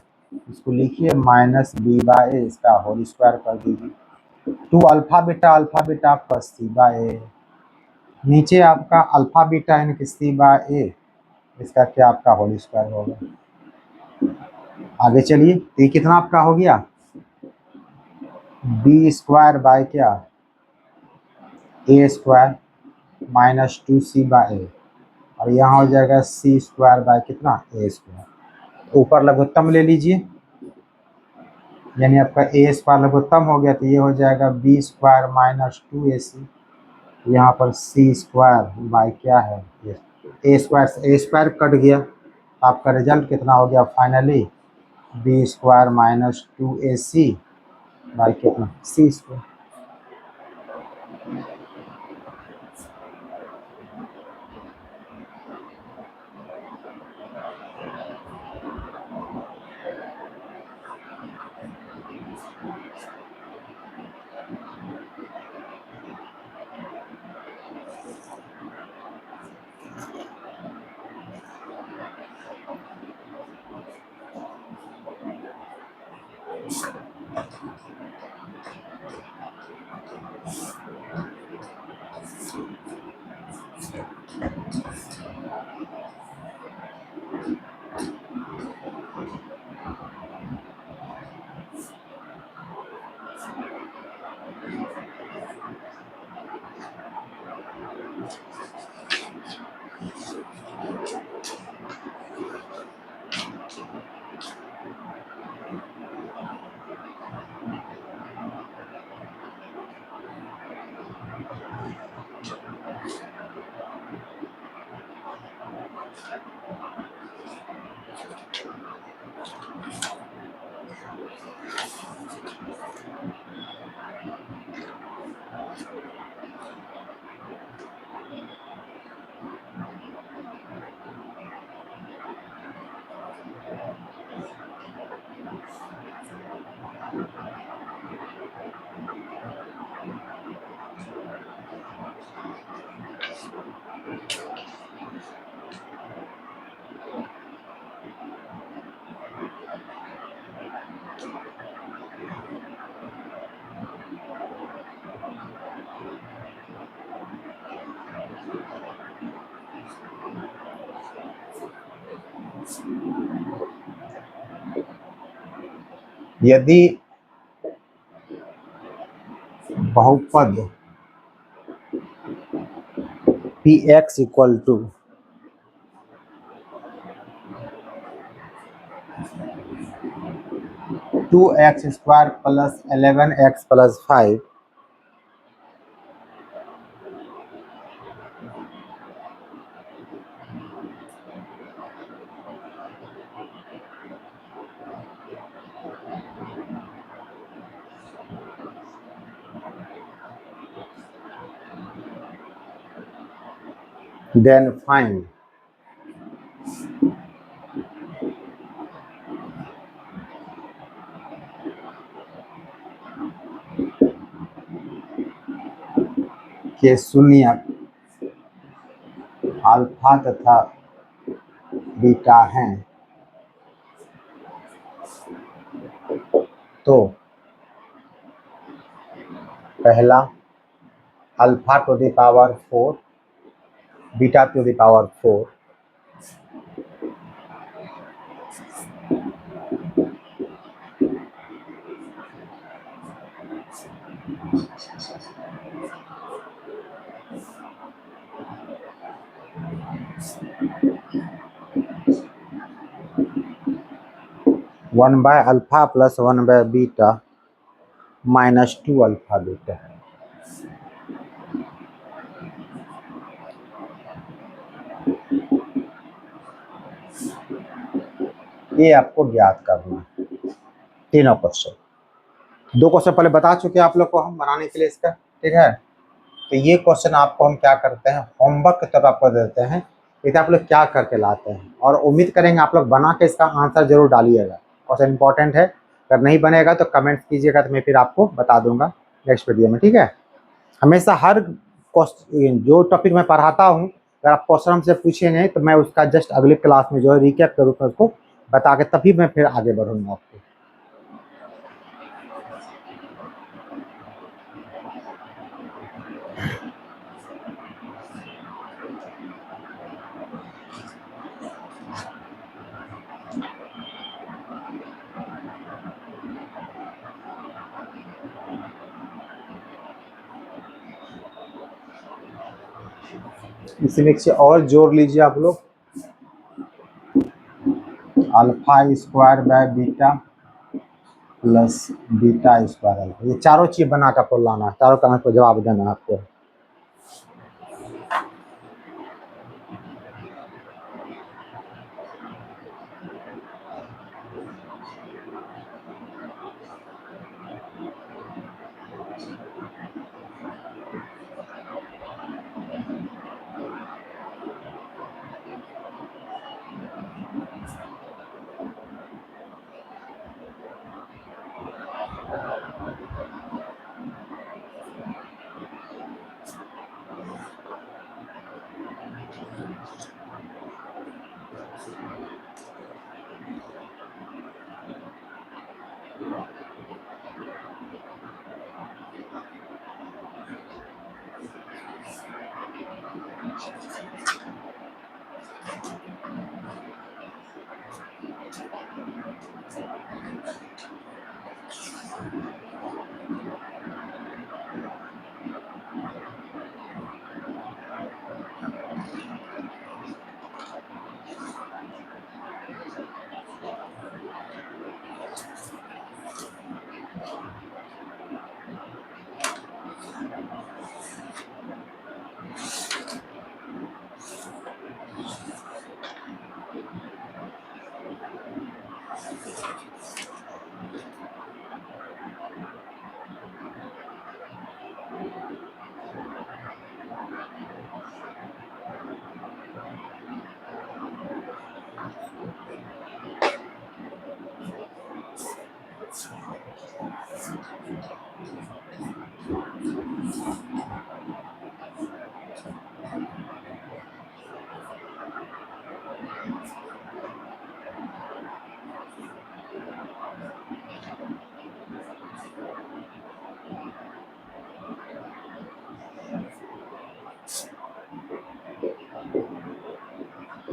इसको लिखिए माइनस बी बाय इसका होल स्क्वायर कर दीजिए। टू अल्फा बीटा आपका सी बाय ए, नीचे आपका अल्फा बीटा यानी सी बाय ए, इसका क्या आपका होल स्क्वायर होगा। आगे चलिए, तो ये कितना आपका हो गया, बी स्क्वायर बाय क्या ए स्क्वायर माइनस 2c बाय ए, और यहाँ हो जाएगा सी स्क्वायर बाय कितना ए स्क्वायर। ऊपर लघुत्तम ले लीजिए, यानी आपका ए स्क्वायर लघुत्तम हो गया, तो ये हो जाएगा बी स्क्वायर माइनस 2ac, यहाँ पर सी स्क्वायर बाय क्या है ए स्क्वायर से ए स्क्वायर कट गया, आपका रिजल्ट कितना हो गया finally b square minus 2ac by कितना सी स्क्वायर। यदि बहुपद p x equal to 2x square plus 11x plus 5 then find के शून्य अल्फा तथा बीटा हैं, तो पहला alpha to the power 4 beta to the power 4, 1/अल्फा प्लस 1/बीटा -2 अल्फा बीटा। ये आपको ज्ञात करना है तीनों क्वेश्चन। 2 क्वेश्चन पहले बता चुके हैं आप लोग को हम बनाने के लिए इसका, ठीक है। तो ये क्वेश्चन आपको हम क्या करते हैं, होमवर्क के तौर आपको देते हैं, इसे आप लोग क्या करके लाते हैं, और उम्मीद करेंगे आप लोग बना के इसका आंसर जरूर डालिएगा। क्वेश्चन इंपॉर्टेंट है, अगर नहीं बनेगा तो कमेंट कीजिएगा, तो मैं फिर आपको बता दूंगा नेक्स्ट वीडियो में, ठीक है। हमेशा हर क्वेश्चन जो टॉपिक मैं पढ़ाता हूँ, अगर आप क्वेश्चन हमसे पूछेंगे तो मैं उसका जस्ट अगले क्लास में जो है रिकैप करूँगा, उसको बता के तभी मैं फिर आगे बढ़ूंगा आपको। इसमें एक चीज और जोड़ लीजिए आप लोग, alpha square by beta plus beta square alpha, ये चारों चीज बना कर आपको लाना है, चारों का आपको जवाब देना है आपको।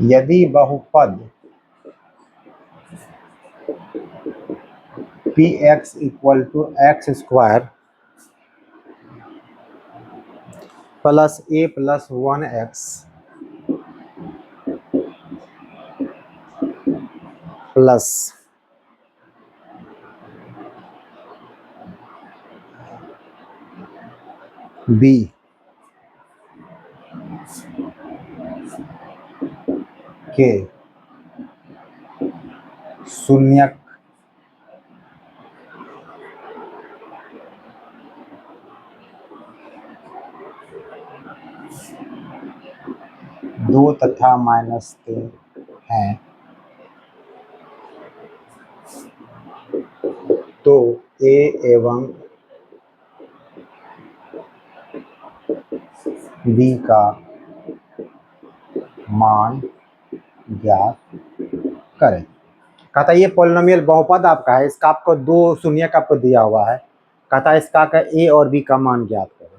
यदि बहुपद p x equal to x square plus a plus 1x plus b के शून्यक दो तथा -3 हैं, तो ए एवं बी का मान ज्ञात करें। कहता है ये पॉलिनोमियल बहुपद आपका है, इसका आपको 2 शून्यक आपको दिया हुआ है, कहता है इसका का ए और बी का मान ज्ञात करें।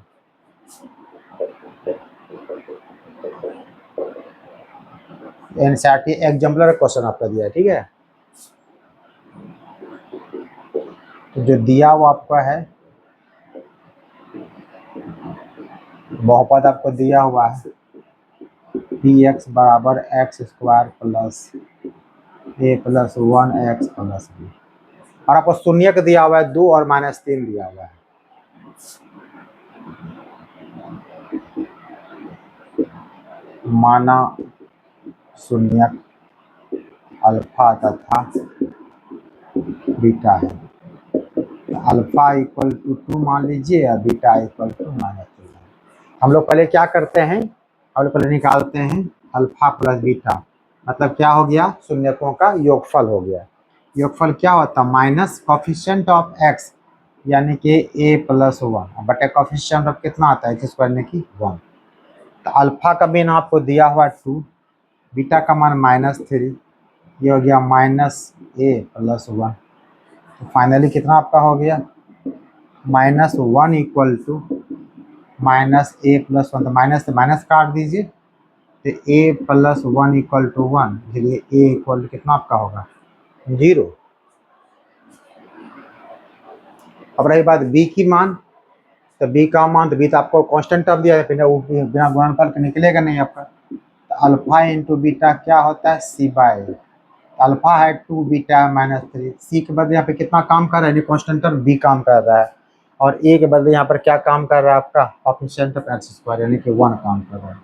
एनसीईआरटी एग्जाम्पलर क्वेश्चन आपका दिया है, ठीक है। तो जो दिया हुआ आपका है बहुपद आपको दिया हुआ है पी एक्स बराबर x square plus a plus 1x plus B, और आपको शून्य का दिया हुआ है 2 और -3 दिया हुआ है। माना शून्य अल्फा तथा बीटा है, अल्फा इक्वल टू 2 मान लीजिए और बीटा इक्वल टू -3। हम लोग पहले क्या करते हैं, हम लोग पहले निकालते हैं अल्फा प्लस बीटा, मतलब क्या हो गया, शून्यकों का योगफल हो गया। योगफल क्या होता है, माइनस कॉफिशिएंट ऑफ एक्स यानी कि a प्लस 1 बटे कॉफिशिएंट ऑफ कितना आता है, x स्क्वायर यानी कि 1। तो अल्फा का मीन आपको दिया हुआ 2, बीटा का मान -3, ये हो गया -a प्लस 1। तो फाइनली कितना आपका हो गया, -1 इक्वल टू -a प्लस 1, तो माइनस से माइनस काट दीजिए, तो a प्लस 1 इक्वल टू 1, इसलिए a इक्वल कितना आपका होगा 0। अब रही बात b की मान, तो b का मान, तो b तो आपको कांस्टेंट टर्म दिया है, बिना गुणनफल के निकलेगा नहीं आपका। तो अल्फा इंटू बीटा क्या होता है, c/a। अल्फा है 2, बीटा है -3, सी के बदले यहाँ पे कितना काम कर रहा है, कांस्टेंट टर्म बी काम कर रहा है, और ए के बदले यहाँ पर क्या काम कर रहा है आपका कोएफिशिएंट ऑफ एक्स स्क्वायर यानी कि 1 काम कर रहा है।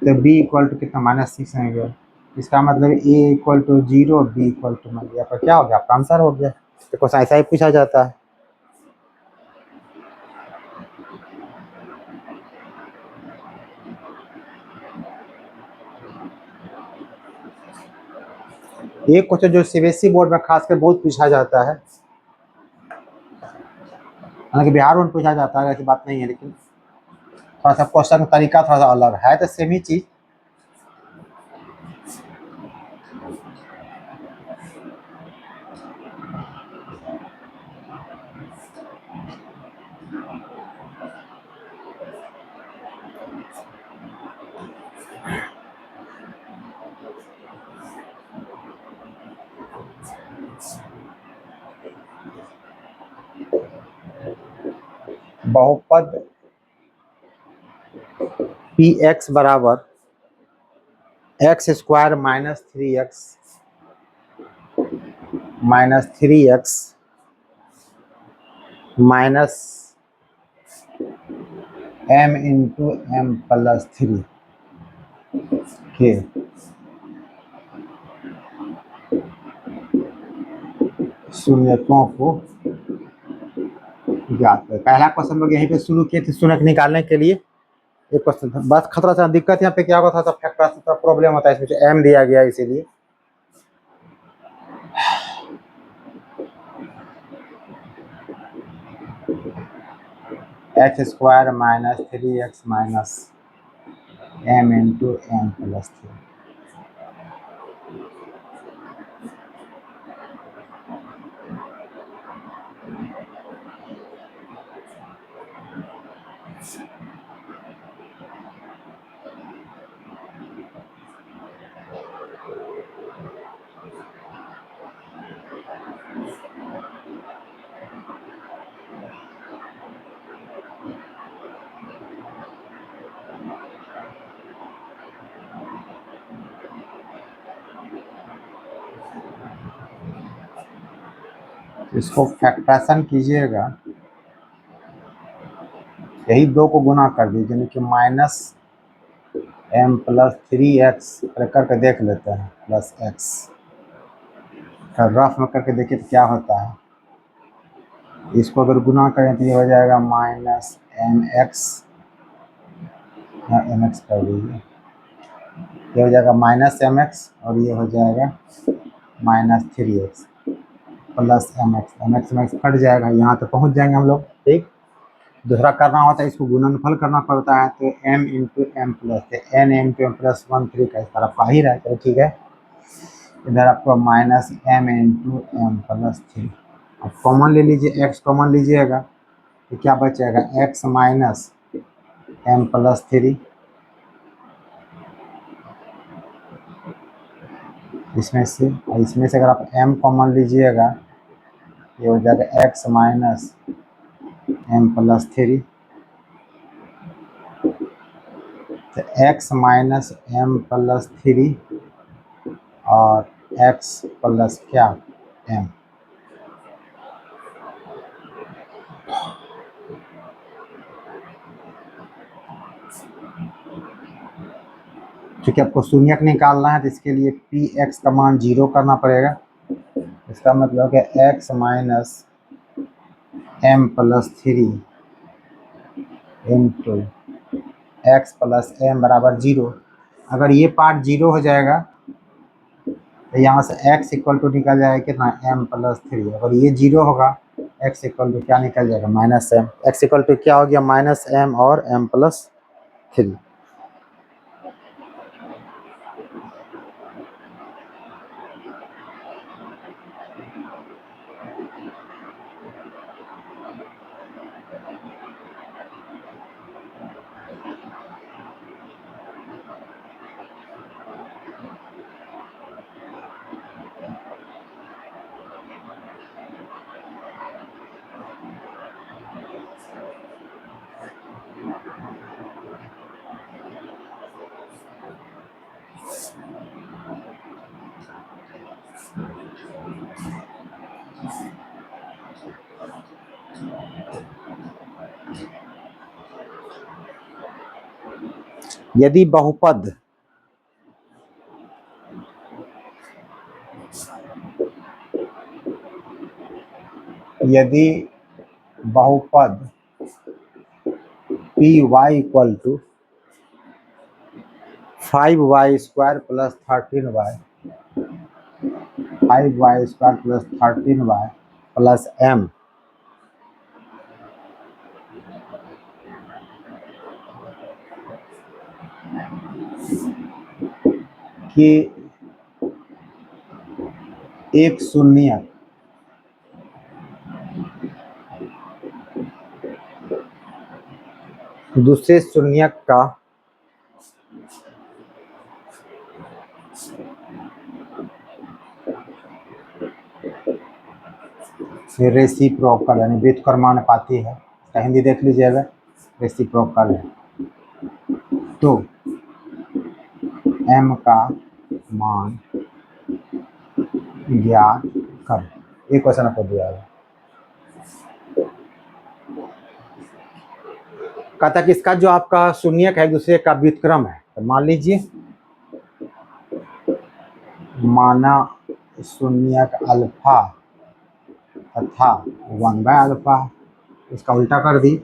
तो बी इक्वल टू कितना -6 है गया, इसका मतलब a equal to 0, b equal to मान लिया, पर क्या हो गया आपका आंसर हो गया। तो क्वेश्चन ऐसा ही पूछा जाता है। एक क्वेश्चन जो सीबीएसई बोर्ड में खासकर बहुत पूछा जाता है, हालांकि बिहार में पूछा जाता है, ऐसी बात नहीं है, लेकिन थोड़ा सा क्वेश्चन का तरीका थोड़ा सा अलग है, तो सेम ही चीज। बहुपद पी एक्स बराबर x square -3x minus m into m plus 3 के शून्यकों को ज्ञात करें। पहला क्वेश्चन लोग यहीं पे शुरू किए थे शून्यक निकालने के लिए। एक क्वेश्चन था, बस खतरा सा दिक्कत यहाँ पे क्या होता था, फैक्टर का प्रॉब्लम होता है, इसमें m दिया गया इसीलिए। X square -3x minus m into m plus 3। इसको फैक्टराइजेशन कीजिएगा, यही 2 को गुना कर दीजिए, यानी कि -m प्लस 3x करके देख लेते हैं, प्लस x रफ में करके देखिए तो क्या होता है। इसको अगर गुना करें तो ये हो जाएगा -mx, mx कर दीजिए, ये हो जाएगा -mx और ये हो जाएगा -3x प्लस mx में कट जाएगा, यहाँ तो पहुँच जाएंगे हम लोग। ठीक, दूसरा करना होता है, इसको गुणनफल करना पड़ता है, तो m into m plus n into m plus 1 3 का इस तरफ का ही रहता है। ठीक है, इधर आपको -m इंटू एम प्लस 3, अब कॉमन ले लीजिए, x कॉमन लीजिएगा तो क्या बचेगा, x माइनस एम प्लस 3, इसमें से अगर आप m कॉमन लीजिएगा ये हो जाएगा x माइनस एम प्लस 3, तो x माइनस एम प्लस 3 और एक्स प्लस क्या एम। क्योंकि आपको शून्यक निकालना है तो इसके लिए पी एक्स का मान 0 करना पड़ेगा। इसका मतलब है x minus m plus 3 into x plus m बराबर 0। अगर ये पार्ट 0 हो जाएगा तो यहाँ से x इक्वल टू निकल जाएगा कितना m प्लस 3। अगर ये 0 होगा x इक्वल टू क्या निकल जाएगा minus m. x equal to क्या हो गया माइनस एम और m प्लस 3। यदि बहुपद p y equal to 5y square plus 13y 5y square plus 13y plus m की एक शून्य दूसरे शून्यक का रेसिप्रोकल यानी व्युत्क्रमानुपाती है। इसका हिंदी देख लीजिएगा रेसिप्रोकल है। तो m का मान ज्ञात कर। ये क्वेश्चन आपको दिया है। कहता कि इसका जो आपका शून्यक है दूसरे का व्युत्क्रम है। तो मान लीजिए माना शून्यक अल्फा तथा 1/अल्फा इसका उल्टा कर दी।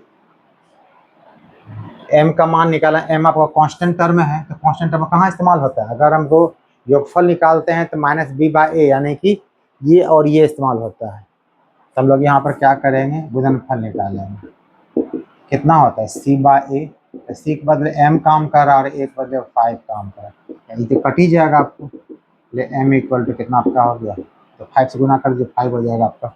m का मान निकाला। m आपका कांस्टेंट टर्म है तो कांस्टेंट टर्म कहाँ इस्तेमाल होता है। अगर हमको योगफल निकालते हैं तो माइनस बी बाई ए यानी कि ये और ये इस्तेमाल होता है। तो हम लोग यहाँ पर क्या करेंगे गुणनफल निकालेंगे। कितना होता है सी बाई ए। सी के बदले m काम कर रहा है और ए के बदले 5 काम कर रहा है यानी तो कट ही जाएगा आपको। m इक्वल टू कितना आपका हो गया तो 5 से गुना कर दीजिए 5 हो जाएगा आपका।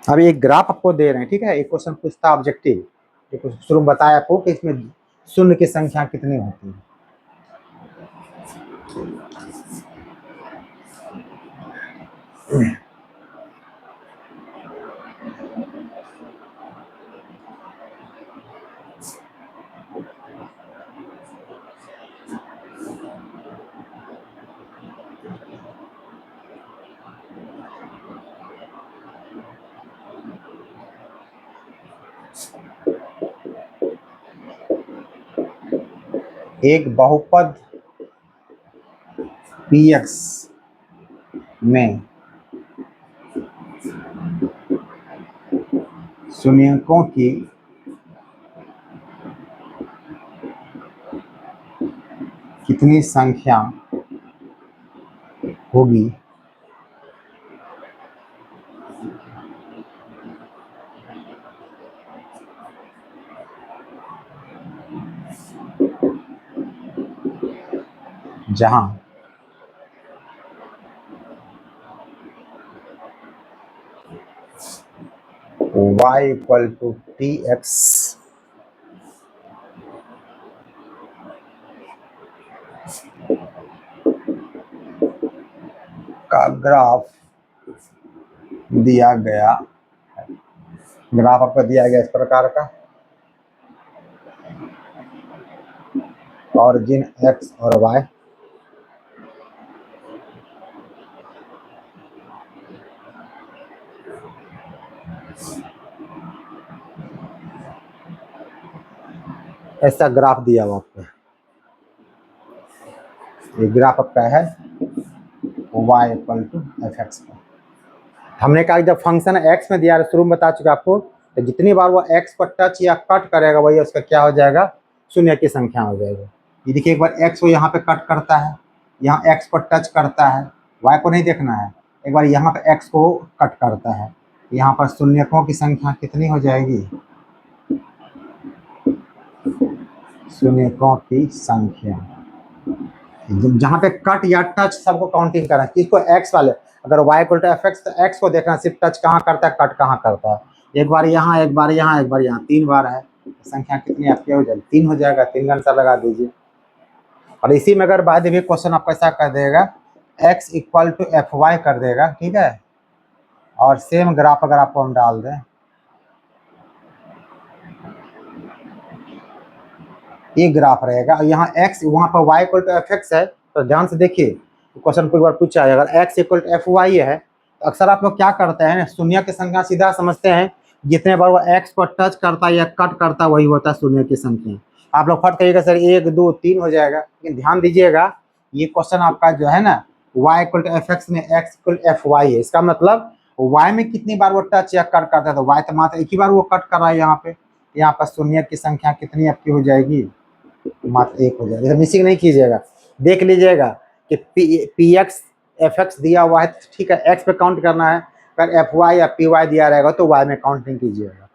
अभी एक ग्राफ आपको दे रहे हैं ठीक है। एक क्वेश्चन पूछता ऑब्जेक्टिव। एक शुरू में बताया आपको कि इसमें शून्य की संख्या कितनी होती है। एक बहुपद px में शून्यकों की कितनी संख्या होगी जहां y इक्वल टू tx का ग्राफ दिया गया है। ग्राफ आपको दिया गया इस प्रकार का, ऑरिजिन एक्स और वाई। ऐसा ग्राफ दिया हुआ आपको, ये ग्राफ आपका है y equal to f x का। हमने कहा जब फंक्शन x में दिया है, शुरू में बता चुका आपको, तो जितनी बार वो x पर टच या कट करेगा वही उसका क्या हो जाएगा, शून्य की संख्या हो जाएगी। ये देखिए एक बार x को यहाँ पे कट करता है, यहाँ x पर टच करता है, y को नहीं देखना है, एक बार यहाँ पे x को कट करता है, यहाँ पर शून्यकों की संख्या कितनी हो जाएगी, शून्यकों की संख्या। जहाँ पे कट या टच सबको काउंटिंग करना है, किसको, एक्स वाले। अगर y equal to f x, तो एक्स को देखना सिर्फ टच कहाँ करता है, कट कहाँ करता है। एक बार यहाँ, एक बार यहाँ, एक बार यहाँ, 3 बार है, संख्या कितनी आपकी हो जाएगी, 3 हो जाएगा। 3 का आंसर लगा दीजिए। और इसी में अगर बाद में क्वेश्चन आपको ऐसा कर देगा, x equal to f y कर देगा, ठीक है, और सेम ग्राफ अगर आपको हम डाल दें, ये ग्राफ रहेगा, और यहाँ x, वहाँ पर y equal to f x है, तो ध्यान से देखिए क्वेश्चन को एक बार पूछा है, अगर x equal to f y है, तो अक्सर आप लोग क्या करते हैं, शून्य की संख्या सीधा समझते हैं, जितने बार वो x पर टच करता है या कट करता है वही होता है शून्य की संख्या। आप लोग फट कहिएगा सर 1 2 3 हो जाएगा, लेकिन ध्यान दीजिएगा ये क्वेश्चन आपका जो है ना, y equal to f x में x इक्वल एफ वाई है, इसका मतलब y में कितनी बार वो टच या कट करता है, तो y तो मात्र एक ही बार वो कट कर रहा है यहाँ पर शून्य की संख्या कितनी आपकी हो जाएगी, मात्र 1 हो जाएगा। मिसिंग नहीं कीजिएगा, देख लीजिएगा कि पी एक्स एफ एक्स दिया हुआ है, ठीक है, एक्स पे काउंट करना है, अगर एफ वाई या पी वाई दिया रहेगा तो वाई में काउंट नहीं कीजिएगा।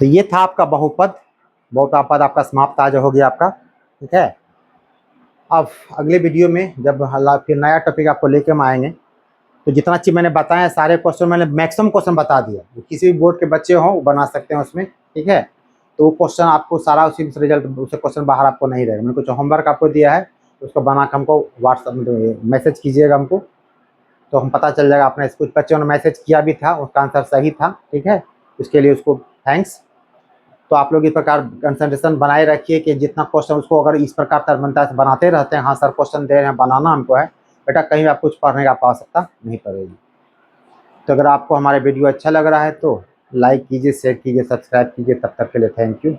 तो ये था आपका बहुपद, बहुपद आपका समाप्त आज हो गया आपका, ठीक है। अब अगले वीडियो में जब फिर नया टॉपिक आपको लेके हम आएंगे, तो जितना चीज़ मैंने बताया सारे क्वेश्चन मैंने मैक्सिमम क्वेश्चन बता दिया, किसी भी बोर्ड के बच्चे हों वो बना सकते हैं उसमें, ठीक है। तो वो क्वेश्चन आपको सारा उसी रिजल्ट, उससे क्वेश्चन बाहर आपको नहीं रहेगा। मैंने कुछ होमवर्क आपको दिया है, उसको बना के हमको व्हाट्सएप में मैसेज कीजिएगा हमको, तो हम पता चल जाएगा। अपने कुछ बच्चों ने मैसेज किया भी था, उसका आंसर सही था, ठीक है, उसके लिए उसको थैंक्स। तो आप लोग इस प्रकार कंसंट्रेशन बनाए रखिए कि जितना क्वेश्चन उसको अगर इस प्रकार सर बनता है बनाते रहते हैं, हाँ सर क्वेश्चन दे रहे हैं बनाना हमको है, बेटा कहीं भी आप कुछ पढ़ने का आवश्यकता नहीं पड़ेगी। तो अगर आपको हमारे वीडियो अच्छा लग रहा है तो लाइक कीजिए, शेयर कीजिए, सब्सक्राइब कीजिए। तब तक के लिए थैंक यू।